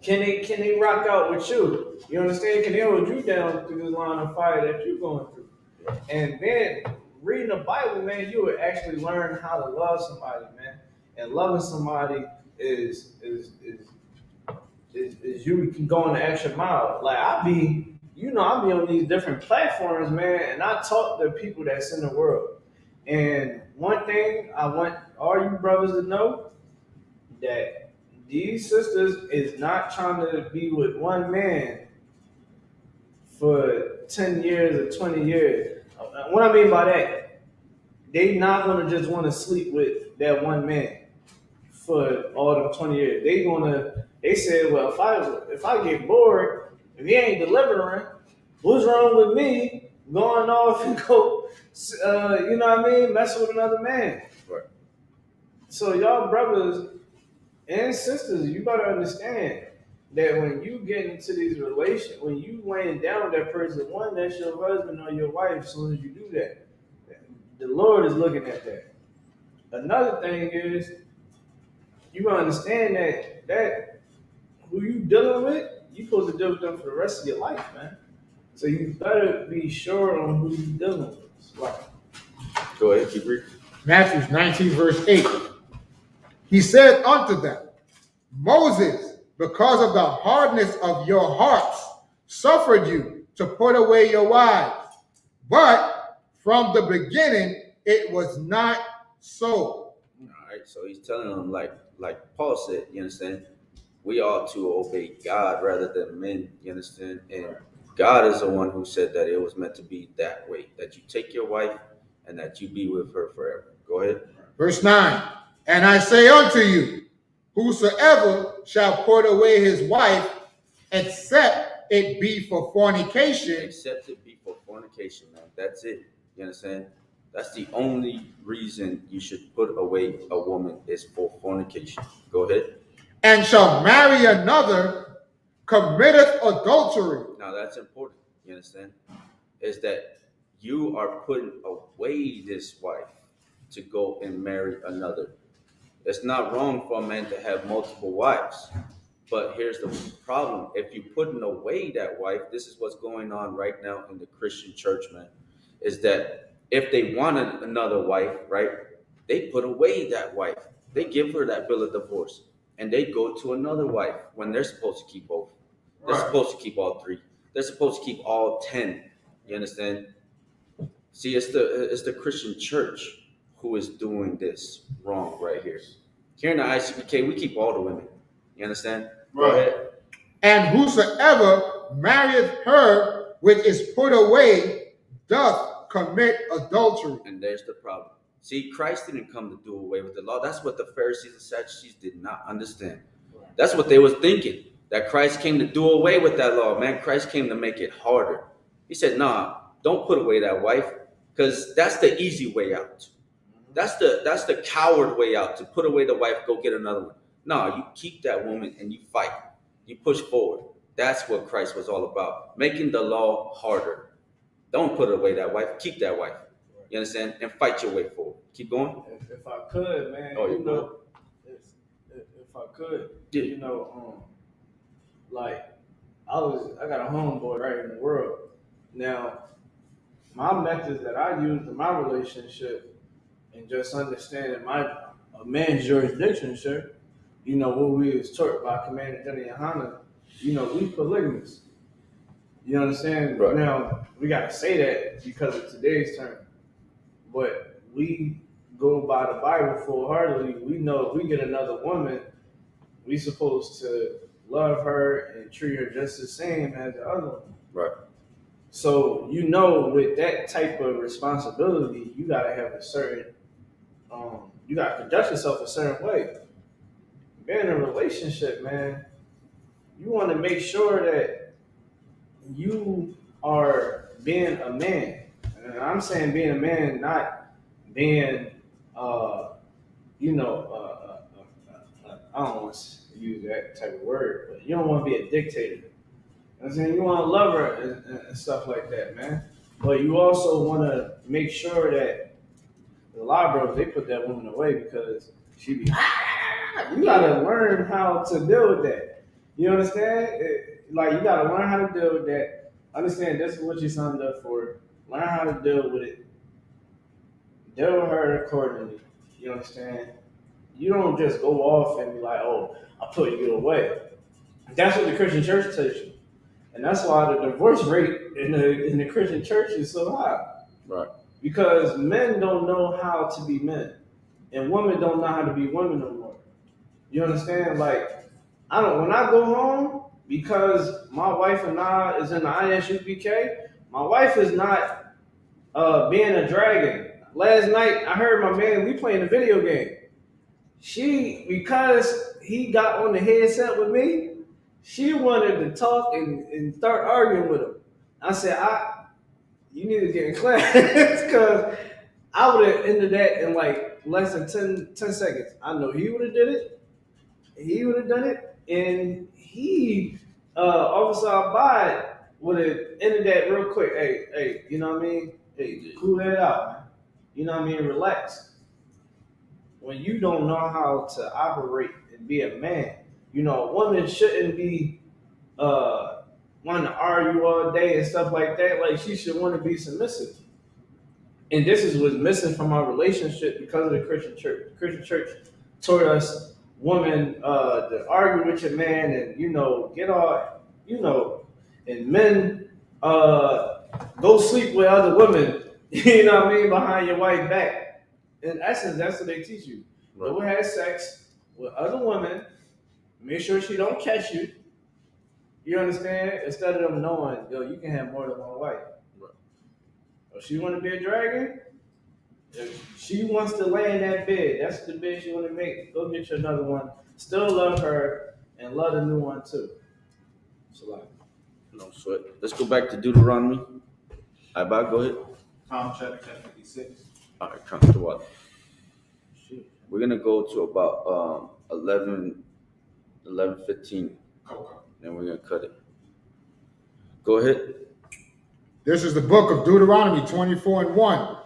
Can they rock out with you? You understand? Can they hold you down through the line of fire that you're going through? And then reading the Bible, man, you would actually learn how to love somebody, man. And loving somebody is you can go on the extra mile. Like I be, you know, I be on these different platforms, man, and I talk to people that's in the world. And one thing I want all you brothers to know, that these sisters is not trying to be with one man for 10 years or 20 years. What I mean by that, they not gonna just want to sleep with that one man for all them 20 years. They said, well, if I get bored, if he ain't delivering, what's wrong with me going off and go, you know what I mean, mess with another man? Right. So y'all brothers and sisters, you gotta understand that when you get into these relations, when you laying down with that person, one, that's your husband or your wife. As soon as you do that, the Lord is looking at that. Another thing is, you gotta understand that who you dealing with, you supposed to deal with them for the rest of your life, man. So you better be sure on who you dealing with. Right. Go ahead, keep reading. Matthew 19, verse 8. He said unto them, Moses, because of the hardness of your hearts, suffered you to put away your wives. But from the beginning, it was not so. All right, so he's telling them, like Paul said, you understand? We ought to obey God rather than men, you understand? And God is the one who said that it was meant to be that way, that you take your wife and that you be with her forever. Go ahead. Verse 9. And I say unto you, whosoever shall put away his wife, except it be for fornication. Except it be for fornication, man. That's it. You understand? That's the only reason you should put away a woman is for fornication. Go ahead. And shall marry another, committeth adultery. Now that's important. You understand? Is that you are putting away this wife to go and marry another. It's not wrong for a man to have multiple wives. But here's the problem. If you're putting away that wife, this is what's going on right now in the Christian church, man, is that if they wanted another wife, right, they put away that wife. They give her that bill of divorce, and they go to another wife when they're supposed to keep both. They're supposed to keep all three. They're supposed to keep all 10. You understand? See, it's the Christian church who is doing this wrong right here. Here in the I.S.U.P.K, we keep all the women. You understand? Go ahead. And whosoever marrieth her which is put away doth commit adultery. And there's the problem. See, Christ didn't come to do away with the law. That's what the Pharisees and Sadducees did not understand. That's what they was thinking, that Christ came to do away with that law. Man, Christ came to make it harder. He said, nah, don't put away that wife, because that's the easy way out. That's the coward way out, to put away the wife, go get another one. No, you keep that woman and you fight. You push forward. That's what Christ was all about, making the law harder. Don't put away that wife. Keep that wife. You understand? And fight your way forward. Keep going. If I could, man, you know, if I could, you know, like I got a homeboy right in the world. Now, my methods that I use in my relationship and just understanding a man's jurisdiction, sure. You know, what we was taught by Commander GEN.YAHANNA, you know, we polygamous. You understand? Right. Now, we got to say that because of today's term. But we go by the Bible full-heartedly. We know if we get another woman, we supposed to love her and treat her just the same as the other one. Right. So, you know, with that type of responsibility, you got to have a certain, you got to conduct yourself a certain way. Being in a relationship, man, you want to make sure that you are being a man. And I'm saying being a man, not being, I don't want to use that type of word, but you don't want to be a dictator. You know what I'm saying? You want to love her and stuff like that, man. But you also want to make sure that a lot of brothers, they put that woman away because she be, you got to learn how to deal with that. You understand? Like, you got to learn how to deal with that. Understand this is what you signed up for. Learn how to deal with it. Deal with her accordingly. You understand? You don't just go off and be like, oh, I put you away. That's what the Christian church tells you. And that's why the divorce rate in the Christian church is so high. Right. Because men don't know how to be men, and women don't know how to be women no more. You understand? Like, when I go home, because my wife and I is in the I.S.U.P.K, my wife is not being a dragon. Last night, I heard my man, we playing a video game. Because he got on the headset with me, she wanted to talk and start arguing with him. I said, you need to get in class, because I would have ended that in like less than 10 seconds. I know he would have did it. He would have done it. And Officer Abide would have ended that real quick. Hey, you know what I mean? Hey, cool that out, man. You know what I mean? Relax. When you don't know how to operate and be a man, a woman shouldn't be wanting to argue all day and stuff like that. Like, she should want to be submissive. And this is what's missing from our relationship because of the Christian church. The Christian church taught us women to argue with your man and, get all, and men go sleep with other women, you know what I mean, behind your wife's back. In essence, that's what they teach you. Right. Go have sex with other women, make sure she don't catch you. You understand? Instead of them knowing, you can have more than one wife. Right. If she want to be a dragon, if she wants to lay in that bed, that's the bed she want to make. Go get you another one. Still love her and love the new one too. So no sweat. Let's go back to Deuteronomy. Go ahead. Chapter 56. All right, come to what? We're gonna go to about 11:15. Then we're gonna cut it. Go ahead. This is the book of Deuteronomy 24:1.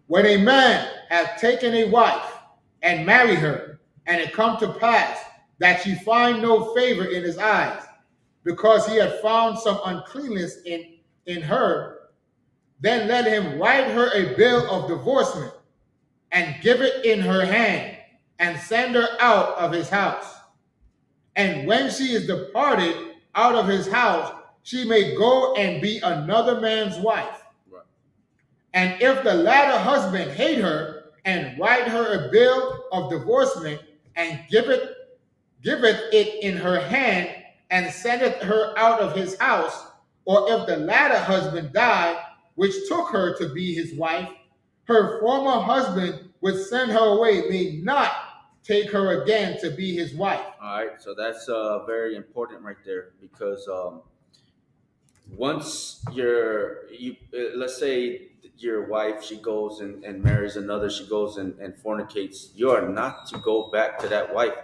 When a man hath taken a wife and married her, and it come to pass that she find no favor in his eyes, because he had found some uncleanness in her, then let him write her a bill of divorcement, and give it in her hand, and send her out of his house. And when she is departed out of his house, she may go and be another man's wife. Right. And if the latter husband hate her, and write her a bill of divorcement, and giveth it in her hand, and sendeth her out of his house, or if the latter husband die, which took her to be his wife, her former husband would send her away, may not take her again to be his wife. All right, so that's very important right there, because once let's say your wife, she goes and marries another, she goes and fornicates, you are not to go back to that wife.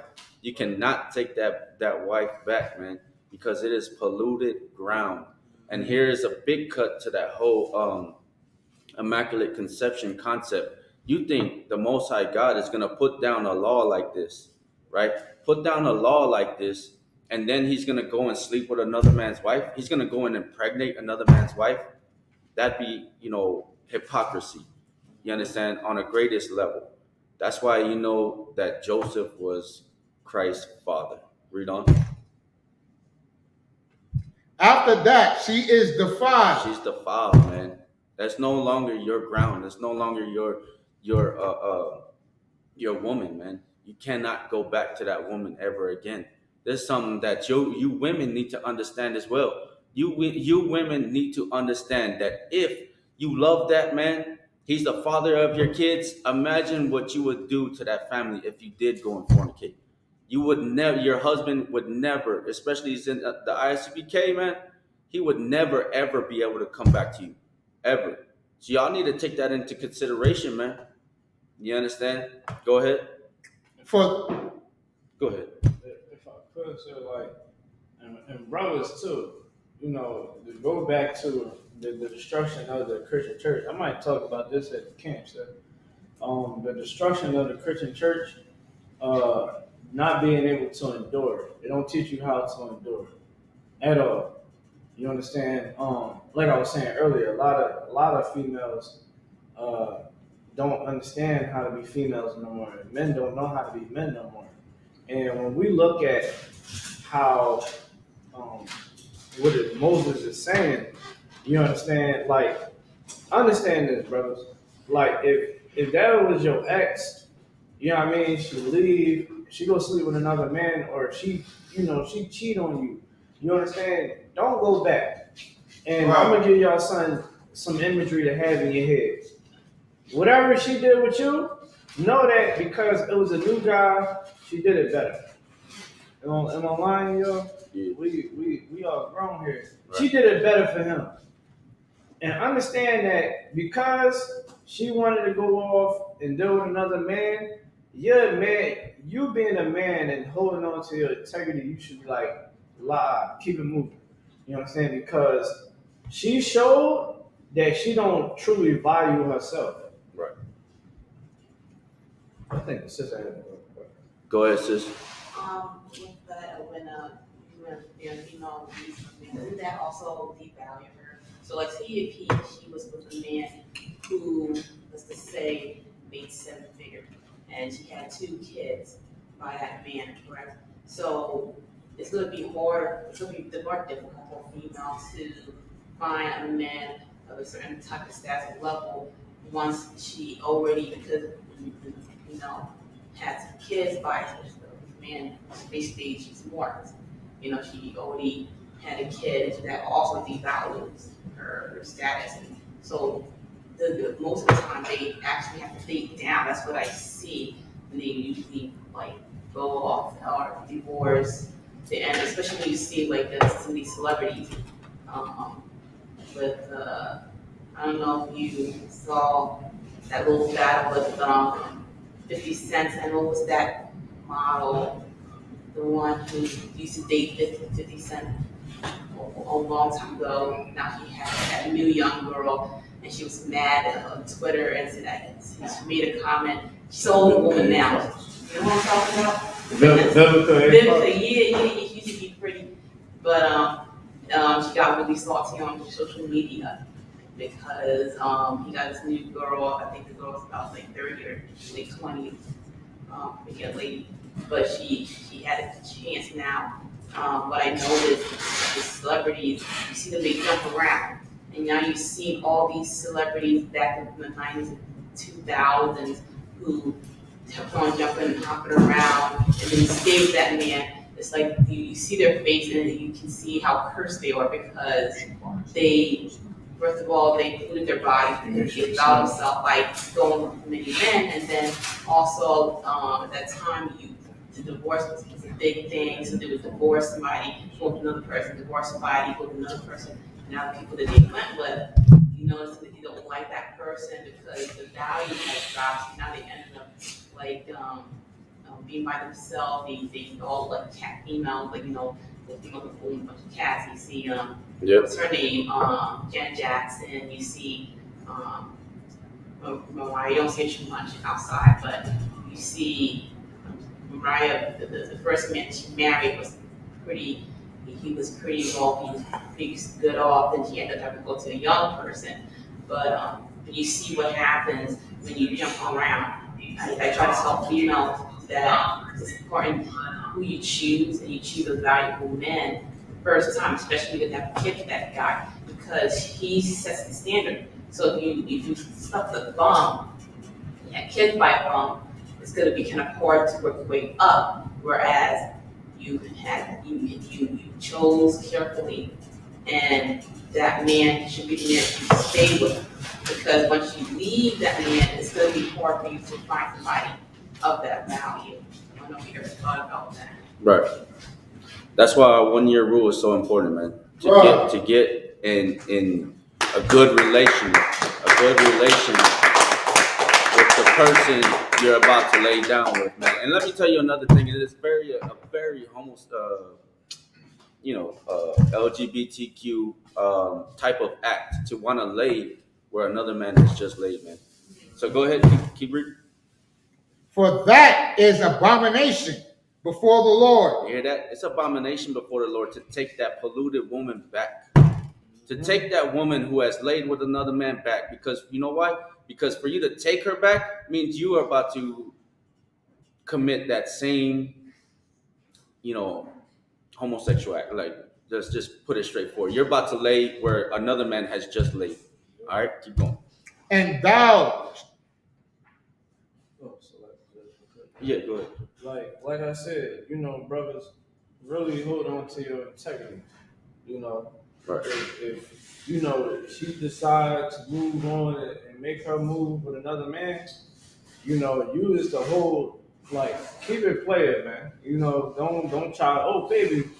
You cannot take that wife back, man, because it is polluted ground. And here is a big cut to that whole immaculate conception concept. You think the Most High God is going to put down a law like this, right? Put down a law like this, and then he's going to go and sleep with another man's wife? He's going to go and impregnate another man's wife? That'd be, hypocrisy. You understand? On a greatest level. That's why you know that Joseph was Christ's father. Read on. After that, she is defiled. She's defiled, man. That's no longer your ground. That's no longer your woman, man. You cannot go back to that woman ever again. There's something that you women need to understand as well. You women need to understand that if you love that man, he's the father of your kids. Imagine what you would do to that family if you did go and fornicate. You would never, your husband would never, especially he's in the I.S.U.P.K, man, he would never, ever be able to come back to you. Ever. So y'all need to take that into consideration, man. You understand? Go ahead. Go ahead. If I could, so and brothers too, to go back to the destruction of the Christian church. I might talk about this at the camp, sir. The destruction of the Christian church, not being able to endure. They don't teach you how to endure at all. You understand? Like I was saying earlier, a lot of females don't understand how to be females no more. Men don't know how to be men no more. And when we look at how what Moses is saying. You understand? Like, understand this, brothers. Like, if that was your ex, you know what I mean? She leave, she go sleep with another man, or she cheat on you. You understand? Don't go back. And I'm gonna give y'all some imagery to have in your head. Whatever she did with you, know that because it was a new guy, she did it better. Am I lying, yo? Yeah. We all grown here. Right. She did it better for him. And understand that because she wanted to go off and deal with another man, you're a man, you being a man and holding on to your integrity, you should be like, lie, keep it moving. You know what I'm saying? Because she showed that she don't truly value herself. Right. I think the sister had a Go ahead, sis. With that, when female doesn't that also devalue her? So like, see if she was with a man who, let's just say, made 7 figures, and she had 2 kids by that man, correct? So it's going to be harder. It's going to be more difficult for females to find a man of a certain type of status level once she already, because had some kids by the man. Basically, she's morphed. She already had a kid that also devalues her status. And so most of the time they actually have to date down. That's what I see. And they usually like go off or divorce. And especially when you see like some of these celebrities with I don't know if you saw that little battle with 50 Cent, and what was that model, the one who used to date 50 Cent a long time ago. Now he had that new young girl, and she was mad on Twitter and said that she made a comment. She's an older woman now. You know what I'm talking about? Vivica, yeah, she used to be pretty, but she got really salty on social media because he got this new girl. I think the girl's about like 30 or late 20s, maybe a lady, but she had a chance now. What I noticed the celebrities, you see them, they jump around, and now you see all these celebrities back in the 90s and 2000s who kept on jumping and hopping around, and then you save that man. It's like you see their face and you can see how cursed they are because they, first of all, they polluted their bodies, they allowed themselves by going with many men, and then also at that time the divorce was a big thing. So they would divorce somebody, go with another person, divorce somebody, go with another person. Now the people that they went with, you notice that you don't like that person because the value has dropped. Now they ended up like being by themselves. They all like cat females, like the female with a bunch of cats. You see what's her name? Jen Jackson. You see Mariah. You don't see her too much outside, but you see Mariah. The first man she married was pretty. He was pretty wealthy, pretty good off. Then she ended up having to go to a young person. But you see what happens when you jump around. I try to tell females that it's important who you choose, and you choose a valuable man the first time, especially if you have a kid with that guy, because he sets the standard. So if you stuff the bum, you have kids by a bum, it's going to be kind of hard to work your way up. Whereas you chose carefully, and that man should be the man you stay with. Because once you leave that man, it's going to be hard for you to find somebody of that value. I don't know if you ever thought about that. Right. That's why a 1-year rule is so important, man. To get in a good relation with the person you're about to lay down with, man. And let me tell you another thing. It is a very almost LGBTQ type of act to want to lay where another man has just laid, man. So go ahead, keep reading. For that is abomination before the Lord. You hear that? It's abomination before the Lord to take that polluted woman back. To take that woman who has laid with another man back. Because you know why? Because for you to take her back means you are about to commit that same, homosexual act. Like let's just put it straightforward. You're about to lay where another man has just laid. All right, keep going. And thou. Yeah, go ahead. Like I said, brothers, really hold on to your integrity. Right. If she decides to move on and make her move with another man, you is the whole, keep it player, man. Don't try. Oh, baby,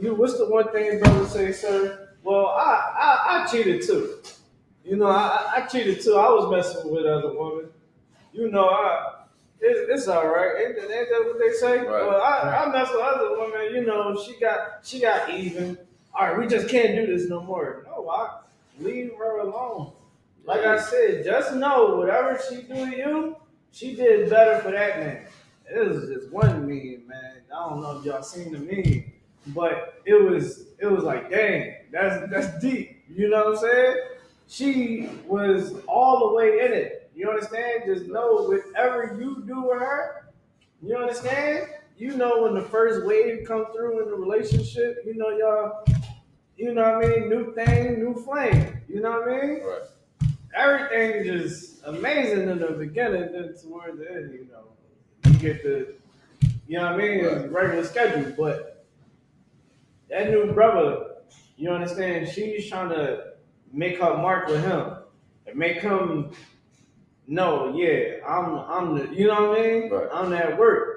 what's the one thing brothers say, sir? Well, I cheated too. I cheated too. I was messing with other women. It's all right. Ain't that what they say? Right. Well, I messed with other women. She got even. All right, we just can't do this no more. No, I leave her alone. Like I said, just know whatever she do to you, she did better for that man. It was just one meme, man. I don't know if y'all seen the meme, but it was like, dang, that's deep. You know what I'm saying? She was all the way in it. You understand? Just know whatever you do with her, you understand? When the first wave come through in the relationship, y'all, new thing, new flame. You know what I mean? Right. Everything is just amazing in the beginning, then towards the end, you get the, it's regular schedule. But that new brother, you understand, she's trying to make her mark with him and make him know, yeah, I'm the, you know what I mean? Right. I'm at work.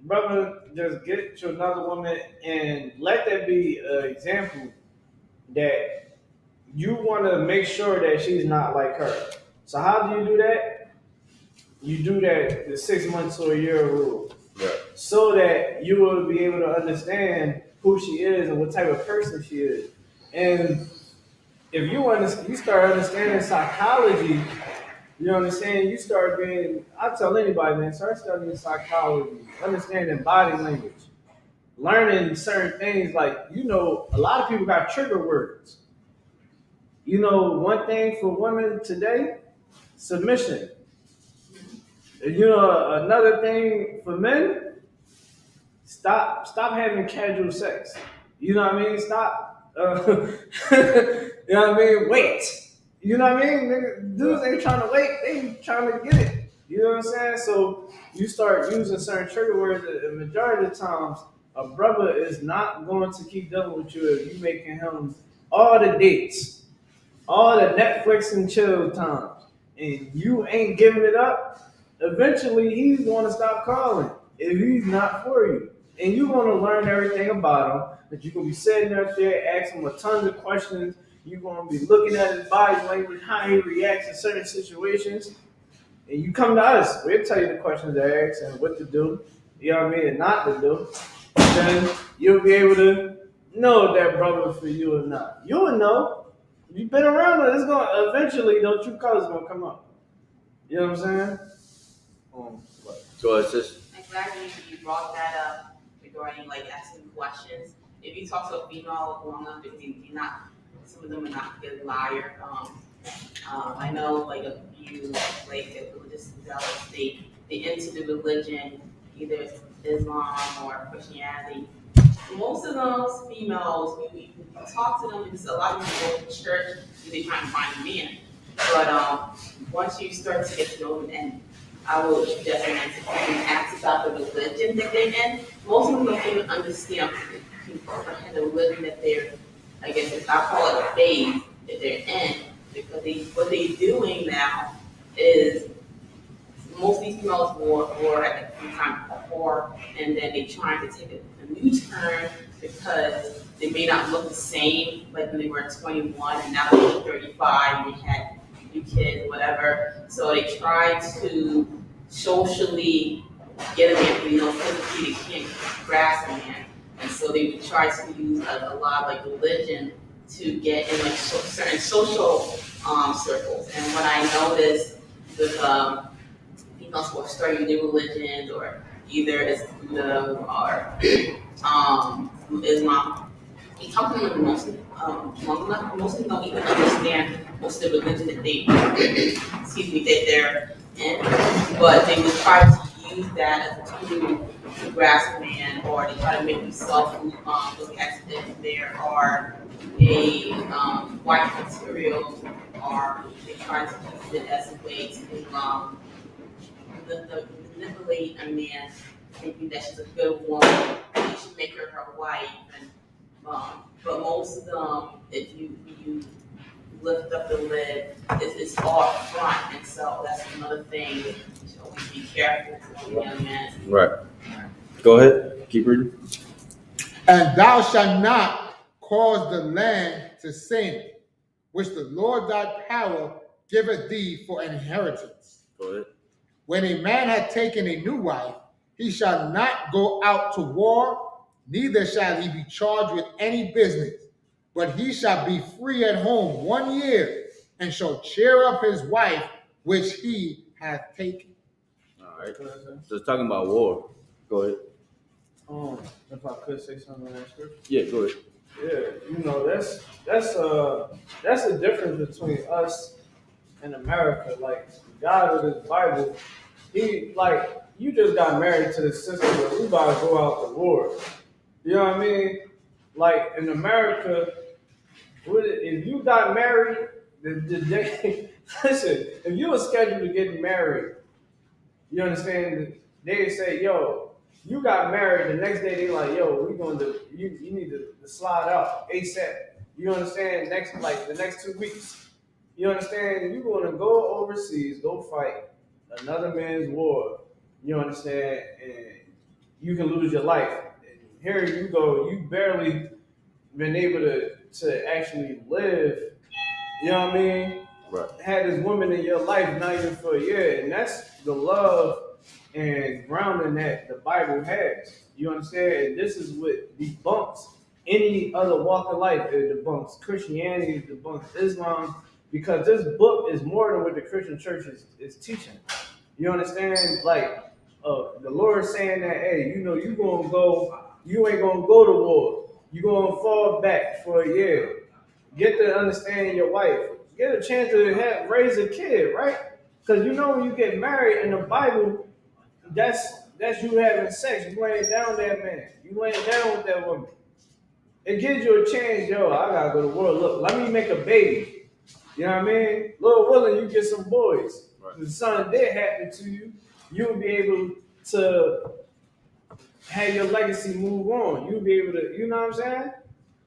Brother, just get to another woman and let that be an example that you want to make sure that she's not like her. So how do you do that? You do that the 6 months or a year rule. Right. So that you will be able to understand who she is and what type of person she is. And if you start understanding psychology, you start being, I tell anybody, man, start studying psychology, understanding body language, learning certain things. Like, a lot of people got trigger words. One thing for women today, submission. Another thing for men, stop having casual sex. You know what I mean? Stop. You know what I mean? Wait. You know what I mean? Dudes ain't trying to wait. They trying to get it. You know what I'm saying? So you start using certain trigger words. The majority of the times, a brother is not going to keep dealing with you if you making him all the dates, all the Netflix and chill times, and you ain't giving it up. Eventually, he's going to stop calling if he's not for you. And you're going to learn everything about him. That you're going to be sitting up there asking him a tons of questions. You're going to be looking at his body language, how he reacts in certain situations. And you come to us. We'll tell you the questions to ask and what to do. You know what I mean? And not to do. Then you'll be able to know if that brother for you or not. You will know. You've been around it. It's going to eventually, don't you call, it's going to come up. You know what I'm saying? So it's just. I'm glad you brought that up regarding asking questions. If you talk to a female long enough, you're not, some of them are not a good liar. I know a few religious zealots, they into the religion, either Islam or Christianity. Most of those females, you talk to them, because a lot of them go to church, they're trying to find a man. But once you start to get to know them, and I will definitely ask about the religion that they're in. Most of them don't even understand the religion that they're, I guess I call it a faith that they're in, because what they're doing now is most of these females were at the time before, and then they trying to take a new turn because they may not look the same like when they were 21 and now they're 35 and they had new kids, whatever. So they try to socially get a man, physically they can't grasp a man. And so they would try to use a lot of religion to get in certain social circles. And what I noticed with females who are starting new religions, or either it's Buddha or Islam, you talk to them most of them don't even understand most of the religion that they that they're in, but they would try to use that as a tool to grasp a man, or they try to make themselves look as if they are a white material, or they try to use it as a way to manipulate a man, thinking that she's a good woman, they should make her her wife. And but most of them, if you lift up the lid, it's all front, and so that's another thing that you should always be careful with the young men. Right. Go ahead. Keep reading. And thou shalt not cause the land to sin, which the Lord thy power giveth thee for an inheritance. Go ahead. When a man hath taken a new wife, he shall not go out to war, neither shall he be charged with any business, but he shall be free at home 1 year, and shall cheer up his wife which he hath taken. All right. So it's talking about war. Go ahead. If I could say something on that scripture. Yeah, go ahead. Yeah, that's the difference between us and America. Like, God of this Bible, he, like, you just got married to the sister, but we about to go out to war. You know what I mean? Like, in America, if you got married the day, listen, if you were scheduled to get married, you understand, they say, yo, you got married, the next day they like, yo, we going to, you need to slide out ASAP. You understand? The next 2 weeks. You understand? You're going to go overseas, go fight another man's war. You understand? And you can lose your life. And here you go, you barely been able to actually live. You know what I mean? Right. Had this woman in your life not even for a year. And that's the love and grounding that the Bible has. You understand? And this is what debunks any other walk of life. It debunks Christianity, it debunks Islam, because this book is more than what the Christian church is teaching. You understand? Like, the Lord is saying that, hey, you know, you ain't gonna go to war. You're gonna fall back for a year. Get to understand your wife. Get a chance to raise a kid, right? Because you know when you get married in the Bible, that's you having sex. You laying down that man. You laying down with that woman. It gives you a chance, yo, I gotta go to war. Look, let me make a baby. You know what I mean? Lord willing, you get some boys. Right. If something did happen to you, you'll be able to have your legacy move on. You'll be able to, you know what I'm saying?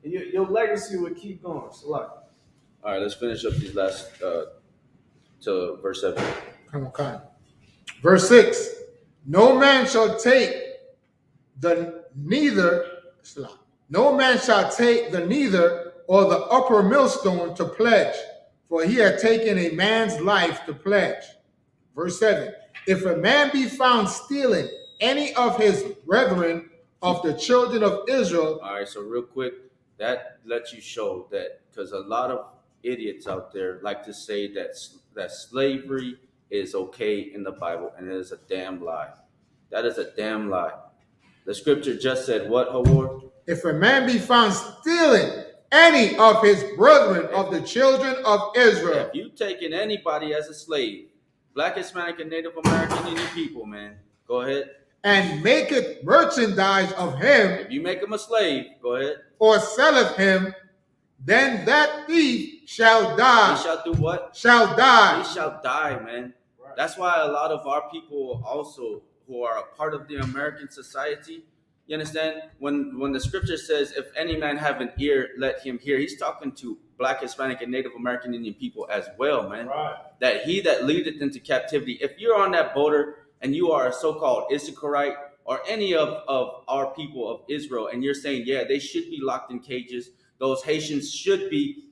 Your legacy will keep going. So like. All right, let's finish up these last to verse 7. Come on. Verse 6. No man shall take the neither or the upper millstone to pledge, for he had taken a man's life to pledge. Verse 7. If a man be found stealing any of his brethren of the children of Israel. All right, so real quick, that lets you show that, because a lot of idiots out there like to say that slavery is okay in the Bible, and it is a damn lie. That is a damn lie. The scripture just said what, Howard? If a man be found stealing any of his brethren of the children of Israel. If you taking anybody as a slave, Black, Hispanic, and Native American Indian people, man, go ahead. And maketh merchandise of him. If you make him a slave, go ahead. Or selleth him, then that thief shall die. He shall do what? Shall die. He shall die, man. Right. That's why a lot of our people also, who are a part of the American society, you understand? When the scripture says, if any man have an ear, let him hear, he's talking to Black, Hispanic, and Native American Indian people as well, man. Right. That he that leadeth into captivity, if you're on that border and you are a so-called Issacharite or any of our people of Israel, and you're saying, yeah, they should be locked in cages, those Haitians should be,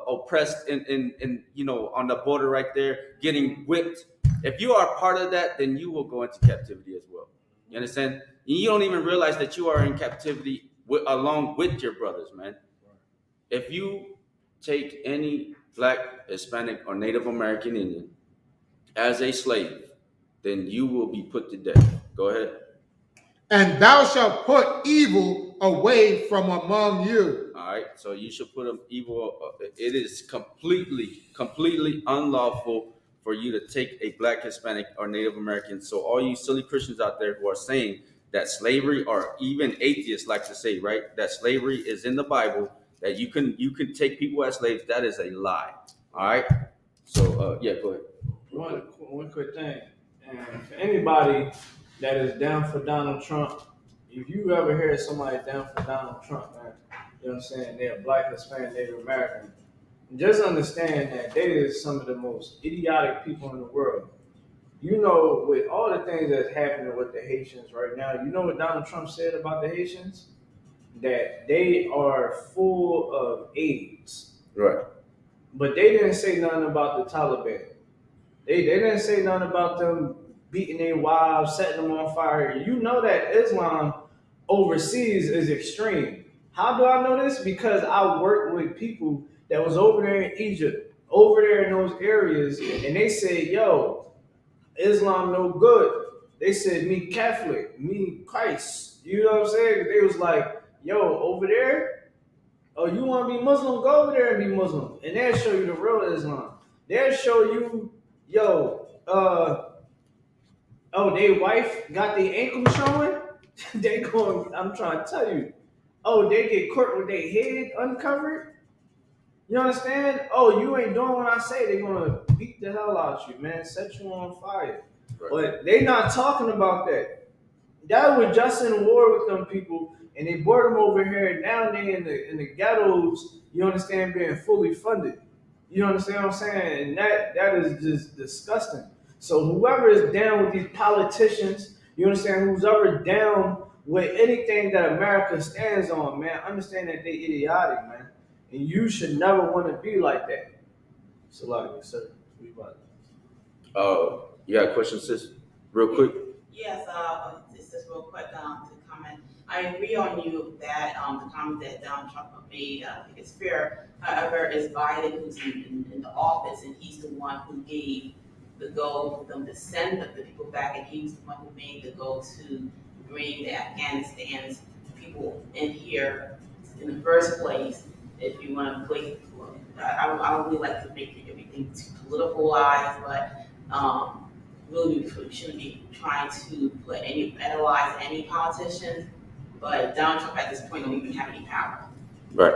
oppressed in on the border right there, getting whipped. If you are part of that, then you will go into captivity as well. You understand? You don't even realize that you are in captivity along with your brothers, man. If you take any Black, Hispanic, or Native American Indian as a slave, then you will be put to death. Go ahead. And thou shalt put evil away from among you. All right, so you should put evil. It is completely unlawful for you to take a black, Hispanic, or Native American. So all you silly Christians out there who are saying that slavery, or even atheists like to say, right, that slavery is in the Bible, that you can take people as slaves, that is a lie. All right. So yeah, go ahead. One quick thing, and for anybody that is down for Donald Trump, if you ever hear somebody down for Donald Trump, man, you know what I'm saying, they're black, Hispanic, Native American, just understand that they is some of the most idiotic people in the world. You know, with all the things that's happening with the Haitians right now, you know what Donald Trump said about the Haitians? That they are full of AIDS. Right. But they didn't say nothing about the Taliban. They didn't say nothing about them beating their wives, setting them on fire. You know that Islam overseas is extreme. How do I know this? Because I worked with people that was over there in Egypt, over there in those areas, and they said, yo, Islam no good. They said, me Catholic, me Christ. You know what I'm saying? They was like, yo, over there, oh, you want to be Muslim? Go over there and be Muslim. And they'll show you the real Islam. They'll show you, yo, oh, their wife got their ankle showing. They going, I'm trying to tell you. Oh, they get caught with their head uncovered. You understand? Oh, you ain't doing what I say. They're going to beat the hell out you, man. Set you on fire. Right. But they not talking about that. That was just in war with them people, and they brought them over here. Now they in the ghettos, you understand, being fully funded. You understand what I'm saying? And that is just disgusting. So whoever is down with these politicians, you understand, who's ever down with anything that America stands on, man, understand that they idiotic, man. And you should never want to be like that. It's a lot of you, sir. You got a question, sis? Real quick? Yes, just real quick to comment. I agree on you that the comment that Donald Trump made, I think it's fair. However, it's Biden who's in the office, and he's the one who gave the go for them to send the people back, and he was the one who made the go to bring the Afghanistan people in here in the first place. If you want to play, I don't really like to make everything too politicalized, but really we shouldn't be trying to analyze any politicians. But Donald Trump at this point don't even have any power. Right.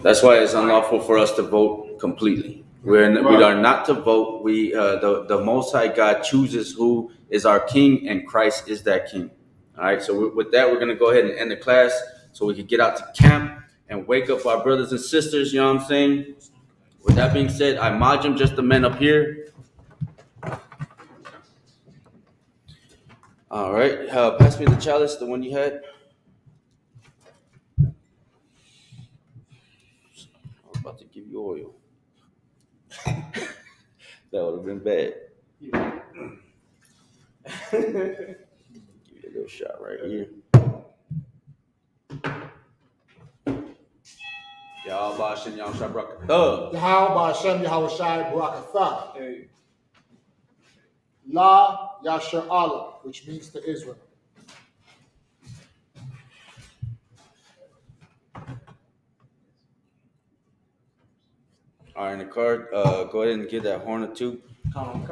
That's why it's unlawful for us to vote completely. We are not to vote. We the Most High God chooses who is our king, and Christ is that king. All right. So with that, we're gonna go ahead and end the class so we can get out to camp and wake up our brothers and sisters. You know what I'm saying? With that being said, I Majim, just the men up here. All right. Pass me the chalice, the one you had. I was about to give you oil. That would have been bad. Give you a little shot right here. Yahweh Hashem Yahweh Barakatah. Yahweh Hashem Yahweh Barakatah. La Yasher Allah, which means to Israel. All right, in the card, go ahead and get that horn or two. Come.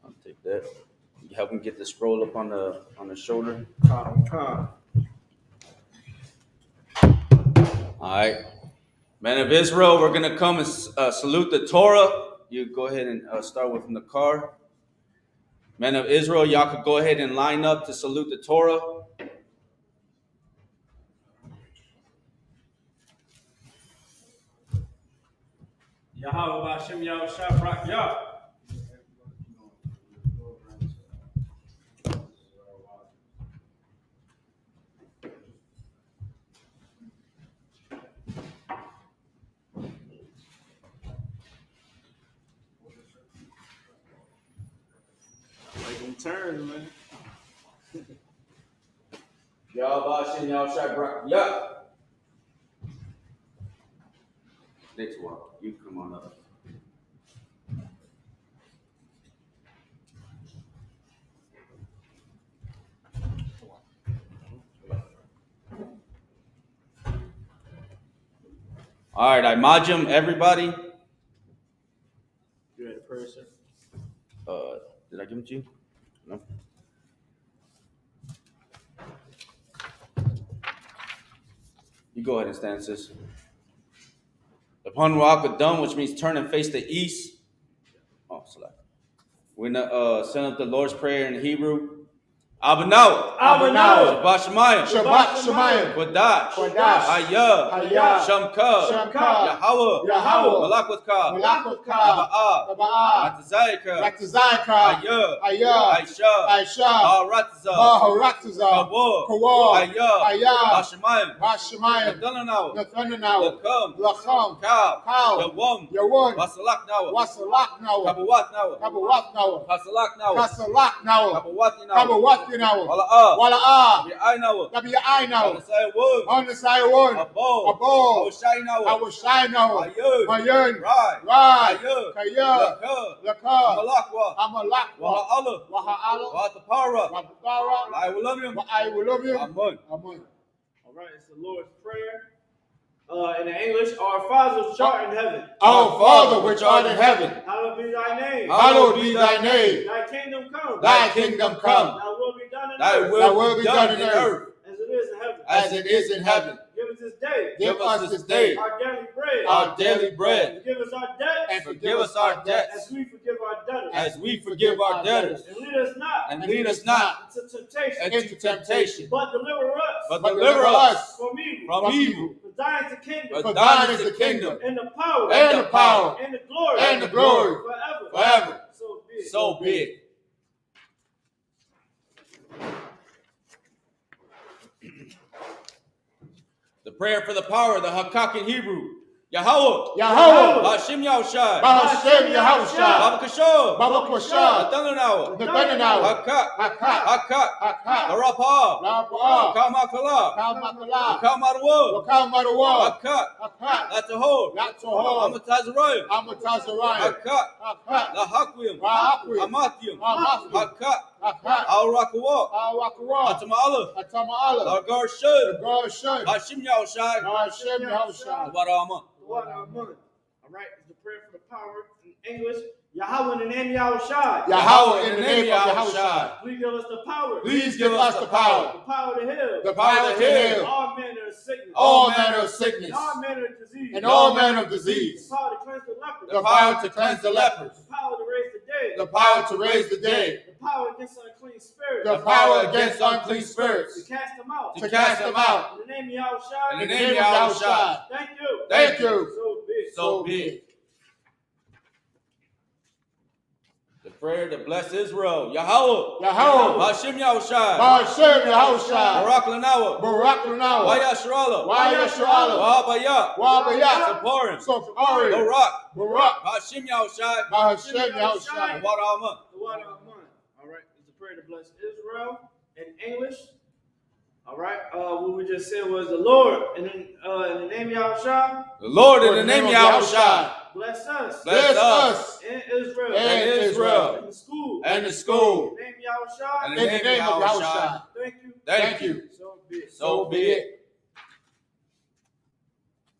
I'll take that. You help him get the scroll up on the shoulder. Come. All right. Men of Israel, we're going to come and salute the Torah. You go ahead and start with the car. Men of Israel, y'all could go ahead and line up to salute the Torah. Yahweh Hashem Yahweh Barakatah. Turn, man. Yahweh Hashem Yahweh Barakatah. Next one, you come on up. All right, I majum everybody. You ready to pray, sir? Did I give it to you? No. You go ahead and stand, sis. Upon Rakadam, which means turn and face the east. Oh, select. We're gonna send up the Lord's Prayer in Hebrew. Abanaw. Shabbat Shemayim. Shabbat Shemayim. Kodash. Kodash. Hayah. Hayah. Shamka. Shamka. Yahweh. Yahweh. Malakutka. Malakutka. Aba'ah. Aba'ah. Ratazayka. Ratazayka. Hayah. Hayah. Aisha. Aisha. Ba'aratza. Baharatza. Kawah. Kawah. Hayah. Hayah. Bashemayim. Bashemayim. Nathanaw. Nathanaw. Lakam. Lacham. Kaw. Kaw. Yawam. Yawon. Wasalaknaw. Wasalaknaw. Kabawatnaw. Kabawatnaw. Kasalaknaw. Kasalaknaw. Kabawatinaw. Kabawatnaw. Wala'ah. Wala'ah. Bi'aynaw. Nabi'aynaw. Sayawun. On the Sayawon. Abo. Abo. Awashaynaw. Awashaynaw. Ayun. Mayun. Rai. Rai. Ayun. Kaya. Laka. Laka. Malakwa. Amalakwa. Waha'ala. Waha'ala. Watapara. Wapara. I will love you. I will love you. Amen. Amen. All right, it's the Lord's Prayer. In the English, our Father which art in heaven. Our Father which art in heaven, Hallowed be thy name. hallowed be thy name. Thy kingdom come. Thy kingdom come. Thy will be done in Thy earth. Thy will be done in earth as it is in heaven. as it is in heaven. Give us this day Give us this day our daily bread. our daily bread, Forgive us our debts and Forgive us our debts as we forgive our debtors. as we forgive our debtors. And lead us not And lead us not into temptation, into temptation, but deliver us but but deliver us from evil. from evil. For thine is the kingdom, For For thine is the kingdom, and the power, and the power, and the glory, and the glory, forever. forever. So be it. So be it. The prayer for the power, the Hakak in Hebrew. Yahweh. Yahweh, Bashim Yahushai. Bahashem Yahushua, Baba Kashor. Baba Kosha, Nathanaw. Nathanaw, Hakak. Hakat, Hakak. Hakat, Arapah. Lapa, Kamakala. Kalmakala, Kamarwa. Wakamadawa, Hakak. Hakat, That's a whole. Natsoho, Amatazarayim. Amatazariah, Hakak. Hakat, Lahakwim. Rahakwim, Amatyum. Amathim, Hakak. Hakat, Al-Rakawah. Awakara, Atamala. Atamaala, Lagar Shud. Goshen, Bashim Yahushai. Bahashem Yahushua, Barama. What our money. All right, it's the prayer for the power in English. Yahweh in the name of Yahushua. Yahweh in the name of Yahushua. Please give us the power. Please give us the power, The power to heal. the power to heal All manner of sickness. all manner of sickness And all manner of disease. and all manner of disease, The power to cleanse the lepers. the power to cleanse the lepers, The power to raise the dead. the power to raise the dead, The power against unclean spirits. the power against unclean spirits, To cast them out. to cast them out. In the name of Yahushua. In In the the name name of of Yahushua. Yahushua. Thank you. Thank you. So be it. So be it. The prayer to bless Israel. Yahweh. Yahweh, Bashim Yahushai. Bahashem Yahushua, Barak Lanawa. Barak Lunawa, Wayashrala. Wayashala, Wahabaya. Wabayat, Saporim. Sofari, Barak. Barak, Bashim Yahushai. Bahashem Yahushua. Warama. The water of money. All right, it's a prayer to bless Israel in English. All right, what we just said was the Lord, and then in the name of Yahushua, The Lord in the name of Yahushai. bless us Bless us in Israel, and Israel, in the school, and the school. in the name of Yahushua. In in the name of Yahushua. Thank you. Thank you. So be it. So be it.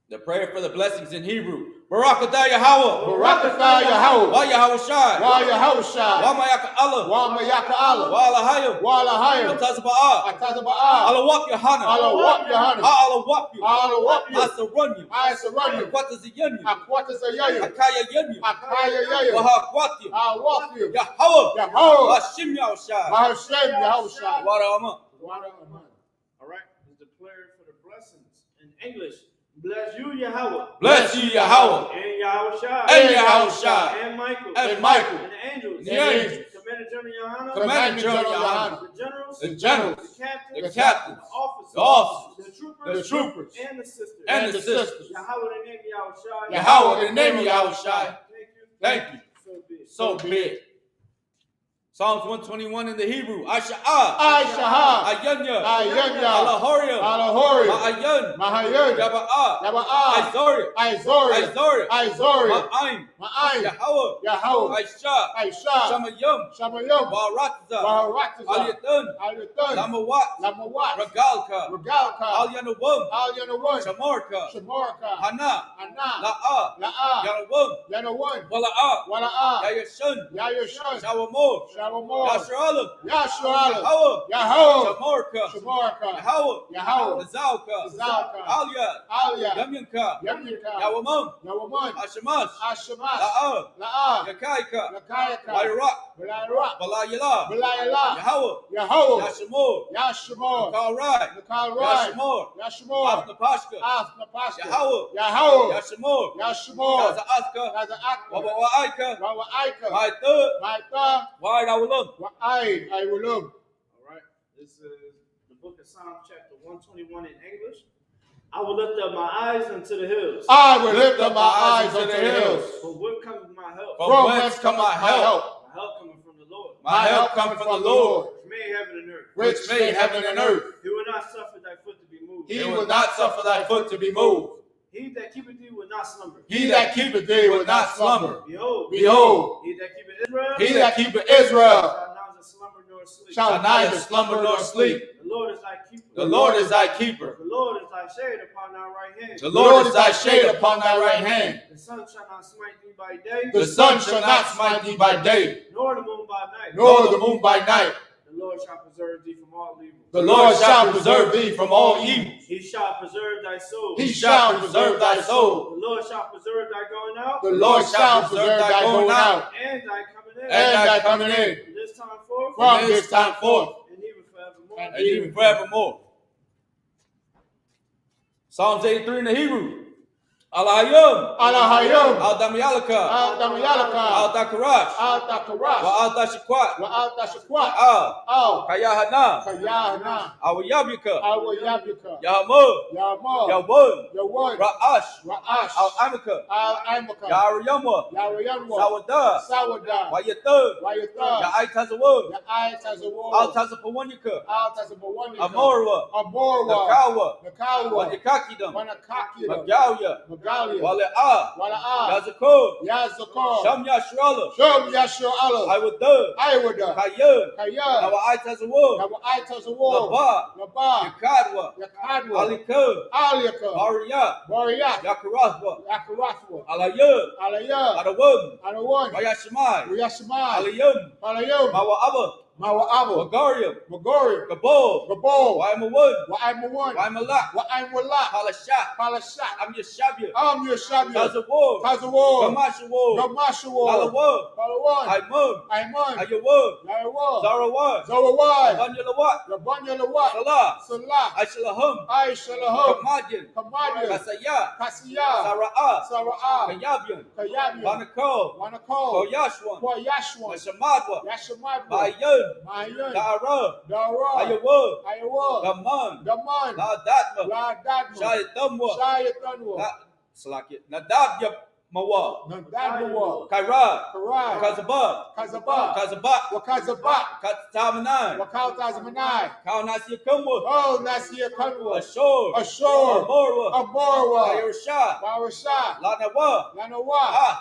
The prayer for the blessings in Hebrew. Barakatah Yahweh. Barakatah Yahweh, Wa Yahushai. Wa Yahushua, Wa Mayaka Allah. Wa Mayaka Allah, Wa Alahayim. Wa Lahayim, Atazba'a. Atazba'a, Alawap Yohanna. Alawap Yohanna, Alawap you. Alawap you, Asarunyu. Isaranyu, Akwataziyanyu. Akwatazayayu, Akaya Yanyu. Akaya Yayu, Wahakwatyu. Awatyu, Yahweh. Yahweh, Washim Yahushai. Bahashem Yahushua. Warama. All right, it's the prayer for the blessings in English. Bless you, Yahweh, Bless you, Yahweh. and Yahushua, And Yahushai. and Michael, And Michael. and the angels, The angels. Commander General Yohanna, Commander General Yohanna. the generals, The generals. the captains, The captains. the officers, The officers. the troopers, The troopers. and the sisters, And the sisters. Yahweh in the name of Yahushua, Yahweh in the name of Yahushai. Thank Thank you. you. So be it. So be it. Psalms 121 in the Hebrew. Asha'ah. Aishaha, Ayanya. Ayanya, Alahorium. Alahori, Ma'ayan. Mahayud, Yaba'ah. Yaba'a, Izoria. Izori, Izoria. Izori, Ma'aim. Ma'ai, Yahweh. Yahweh, Aisha. Aisha, Shamayim. Shamayim, Baratza. Baharatza, Aliyatun. Alutun, Lamawat. Lamawat, Ragalka. Regalka, Alyanawum. Alyanawun, Shamarka. Shamarka, Hana. Hana, La'a. La'a. Yanawun. Yanawun. Wala'a. Wala'a. Yayashun. Yayashun. Shawamor. Shalomor. Yasharalum. Yashualim. Yahweh. Yahweh. Shamorka. Shamarka. Yahweh. Yahweh. Zalka. Zalka. Aliyah. Aliyah. Yamyanka. Yamyaka. Yawamum. Yawamun. Ashamash. Ashamash. La'a. La'a. Yakaika. Lakayaka. Bayrak. Balayra. Balayala. Balayala. Yahweh. Yahweh. Yashamor. Yashmor. Kalrai. Nakalrai. Yashamor. Yashmor. Afnapashka. Afnapashka. Yahweh. Yahweh. Yashamor. Yashmor. Kazaaka. Kazaaka. Wabawaaika. Wawaika. Maita. Maita. Wide Awulum. Wa'aid. I will love. All right. This is the book of Psalms, chapter 121 in English. I will lift up my eyes unto the hills. I will lift up my eyes unto the hills. For where cometh my help? From whence cometh my help? My help cometh from the Lord. My help cometh from the Lord, Which made heaven and earth. which made heaven and earth. He will not suffer thy foot to be moved. He will not suffer thy foot to be moved. He that keepeth thee will not slumber. He that keepeth thee will not slumber. Behold, Behold, he that keepeth Israel he that keepeth Israel shall neither slumber nor sleep. shall neither slumber nor sleep. The Lord is thy keeper. The Lord is thy keeper. The Lord is thy shade upon thy right hand. The Lord is thy shade upon thy right hand. The sun shall not smite thee by day, The sun shall not smite thee by day, nor the moon by night. nor the moon by night. The Lord shall preserve thee from all evil. The Lord shall preserve thee from all evil. He shall preserve thy soul. He shall preserve thy soul. The Lord shall preserve thy going out. The Lord shall preserve thy going out And thy coming in. and thy coming in From this time forth. from this time forth And even forevermore. and And even forevermore. Psalms 83 in the Hebrew. Al-Hayum. Al-Hayum. Al-Damyalaka. Al-Damyalaka. Al-Dakarash. Al-Dakarash. Wa-Al-Dashikwat. Wa'al-Tashikwat. Al. Al. Kayahana. Kayahana. Al-Yabika. Al-Yabika. Yahamud. Yamah. Yawun. Yawad. Ra'ash. Ra'ash. Al-Amika. Al-Amaka. Yariyamwa. Yawayanwa. Sawada. Sawada. Wayatun. Wayatha. Ya'aitazawud. The eyes as a wall. Al-Tazapawanyika. Al-Tazabawanika. Amorwa. Amorwa. Nakawa. Nakawa. Wanyakakidam. Wanakakira. Magalia. Magalia. Wale'a. Wala'a. Yazakod. Yazakar. Sham Yashrala. Shom Yashua Allah. Iwadu. Iwada. Kayun. Kaya. Nawa'aitazawud. Now I tell a wall. Laba. Laba. Yakadwa. Yakadwa. Alikud. Aliyaka. Bariya. Bariyak. Yakarahwa. Yakarathwa. Alayud. Alaya. Adawud. Anawan. Wayashmai. Uyashmai. Aliyum. Alayum. Mawa'aba. Mawa'abu. Magarium. Magori. Gabol. Gabol. Waimawud. Wa'aimawan. Waimalak. Wa'aimalak. Palashat. Palashat. I'm Yashabia. Yeshabia. Tazawud. Tazawar. Gamashawud. Gamashawar. Alawud. Palawan. Aimun. Aiman. Ayawud. Yawar. Zarawad. Zawawad. Abanyalawat. Rabanyalawat. Salah. Salah. Aishalahum. Aishalahum. Kamadyan. Kamadyan. Kasaya. Kasiyah. Sara'ah. Sara'ah. Kayabyan. Kayabyan. Banako. Wanakol. Koyashwan. Yashwan. Mashamadwa. Yashamadwa. Bayun. Mayun. Dara. Dara. Ayawud. Ayawa. Gaman. Daman. Ladatma. Ladadma. Shayatamwa. Shayatanwa. Salakit. Nadab Mawa. Nadadwa. Kaira. Karai. Kazabat. Kazabat. Kazabat. Wakazabat. Katamanan. Wakautazmanai. Kaunasiakumwa. Oh, Nasir Kanwa. Ashore. Ashore. Amorwa. Amorwa. Ayurshah. Barasha. Lanawa. Lanawa.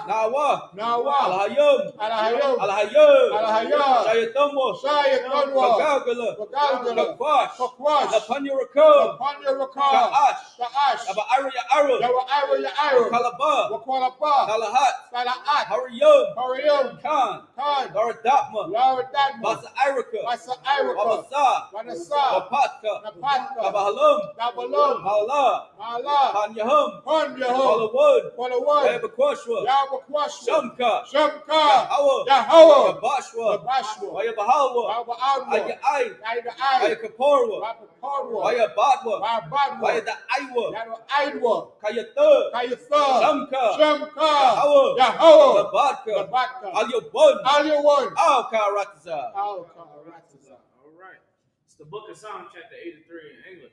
Nawa. Nawa. Alhayum. Alahayum. Alhayum. Alahayum. Shayatumwa. Shayatanwa. Magagala. Magagala. Kakwash. Kakwash. Lapanyurakub. Panyaraka. Kaash. Kaash. Aba Arya Arab. Yawa Ira Yaira. Kalaba. Wakwalapa. Kalahat. Salaat. Hariyum. Harium. Khan. Khan. Daradapma. Lara Dadma. Basa Irika. Masa Iraka. Wabasa. Wanasa. Wapatka. Napatka. Kabahalum. Nabalum. Mala. Mala. Panyahum. Panyahum. Kalawud. Kwalawan. Ebakwashwa. Yawakwashwa. Shamka. Shamka. Hawa. Yahweh. Yabashwa. Yabashwa. Wayabahalwa. Yawaadwa. Ayai. Yaida Ai. Ayakaporwa. Wapaporwa. Wayabadwa. Wabadwa. Wayada Aiwa. Yadwa Aidwa. Kayata. Kayatha. Shamka. Shamka. Yahweh. Yahweh. Labadka. Labatka. Alyabun. Aliyawan. Al-Karatiza. Al-Karatiza. All right. It's the book of Psalms, chapter 83 in English.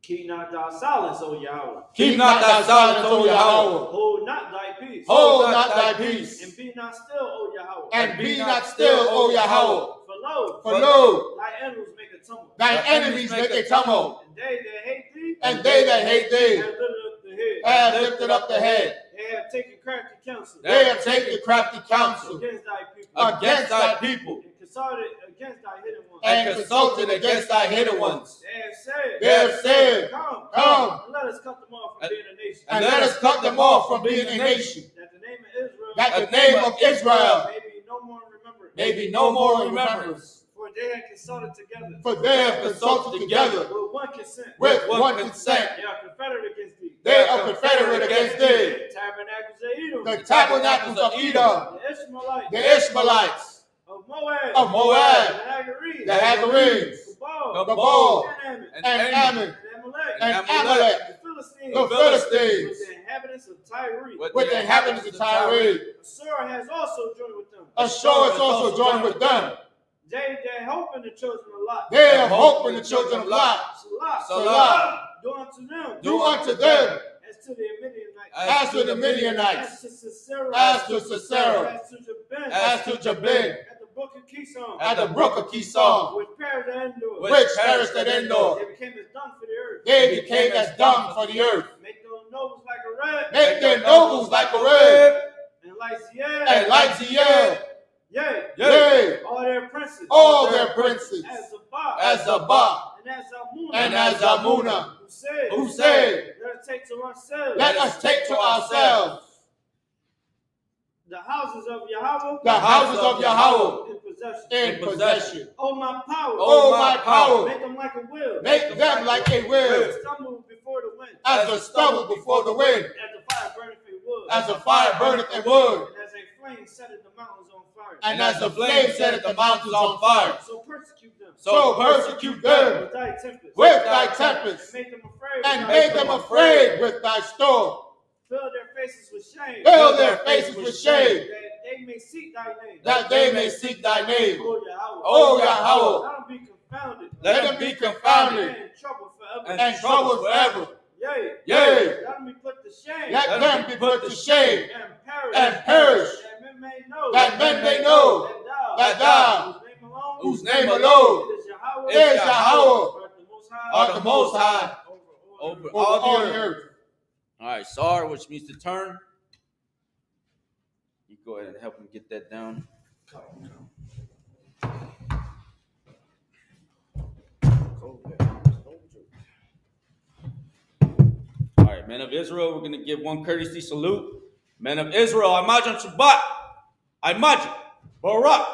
Keep not thy silence, O Yahweh. Keep not thy silence, O Yahweh. Hold not thy peace. Hold not thy peace. And be not still, O Yahweh. And be not still, O Yahweh. For For lo, thy enemies make a tumult. thine enemies make a tumult, And they that hate thee. and they that hate thee have lifted up the head. have lifted up the head. They have taken crafty counsel. They have taken crafty counsel Against thy people. against thy people, And consulted against thy hidden ones. and consulted against thy hidden ones. They have said. They have said, Come, Come, and let us cut them off from being a nation. nation. And let us cut them off from being a nation. That the name of Israel. That the name of Israel may be no more remembered. may be no more in remembrance. For they have consulted together. For they have consulted together With one consent. with one consent. They are confederate against thee. They are confederate against thee. Tabernacles of Edom. The tabernacles of Edom. The Ishmaelites. The Ishmaelites. Of Moab. Of Moab. The Hagarenes. The Hagarenes. Gabal. And Ammon. And Amalek. The Philistines. The Philistines. With the inhabitants of Tyre. With the inhabitants of Tyre. Assur has also joined with them. Assur has also joined with them. They hope in the children of Lot. They have hope in the children of Lot. Salah. Do unto them. Do unto them. As to the Midianites. As to the Midianites. As to Sisera. As to Sisera. As to Jabin. As to Jabin. At the brook of Kishon. At the brook of Kishon. Which perished at Endor. Which perished at Endor. They became as dung for the earth. They became as dung for the earth. Make those nobles like a red. Make their nobles like a red. And like Ziel. And like Ziel. Yea. Yea. All their princes. All their princes. As Zabah. And as Amunah. Who said, let us take to ourselves. let us take to ourselves the houses of Yahweh. the houses of Yahweh In possession. in possession. Oh my power. Oh my power. Make them like a wheel. Make them like a wheel. Stumble before the wind. As a stubble before the wind. As the fire burneth in wood. As a fire burneth in wood. And as a flame setteth the mountains on fire. And as the flame setteth the mountains on fire. So persecute them. So persecute them With thy tempest. with thy tempest. And make them afraid. And make them afraid with thy storm. Fill their faces with shame. Fill their faces with shame. That they may seek thy name. That they may seek thy name. O Yahweh. O Yahweh. Let them be confounded. Let them be confounded And in trouble forever. and troubled forever. Yea. Yea. Let them be put to shame. Let them be put to shame And perish. and perish. That men may know. That men may know that thou, whose name alone is Yahweh, are the Most High Over over all the earth. All right, Sar, which means to turn. You go ahead and help him get that down. All right, men of Israel, we're going to give one courtesy salute. Men of Israel, Imagine Shabbat. Imagine Barak.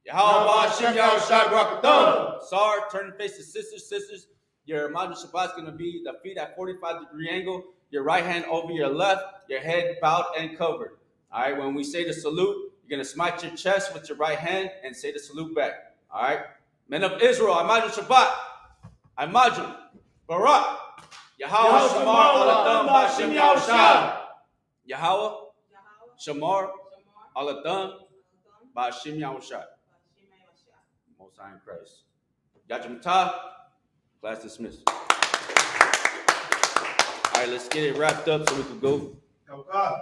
Yahweh Hashem Yahushai Barakatam. Sar, turn and face the sisters. Sisters, your Imagine Shabbat is going to be the feet at 45-degree angle. Your right hand over your left. Your head bowed and covered. All right, when we say the salute, you're going to smite your chest with your right hand and say the salute back. All right, men of Israel, Imagine Shabbat. Imagine Barak. Yahweh Shamar Aladam Hashem Yahushai. Yahweh Shamar Aladam Hashem Yahushai. Most High in Christ. Yajimata. Class dismissed. All right, let's get it wrapped up so we can go. Oh, God.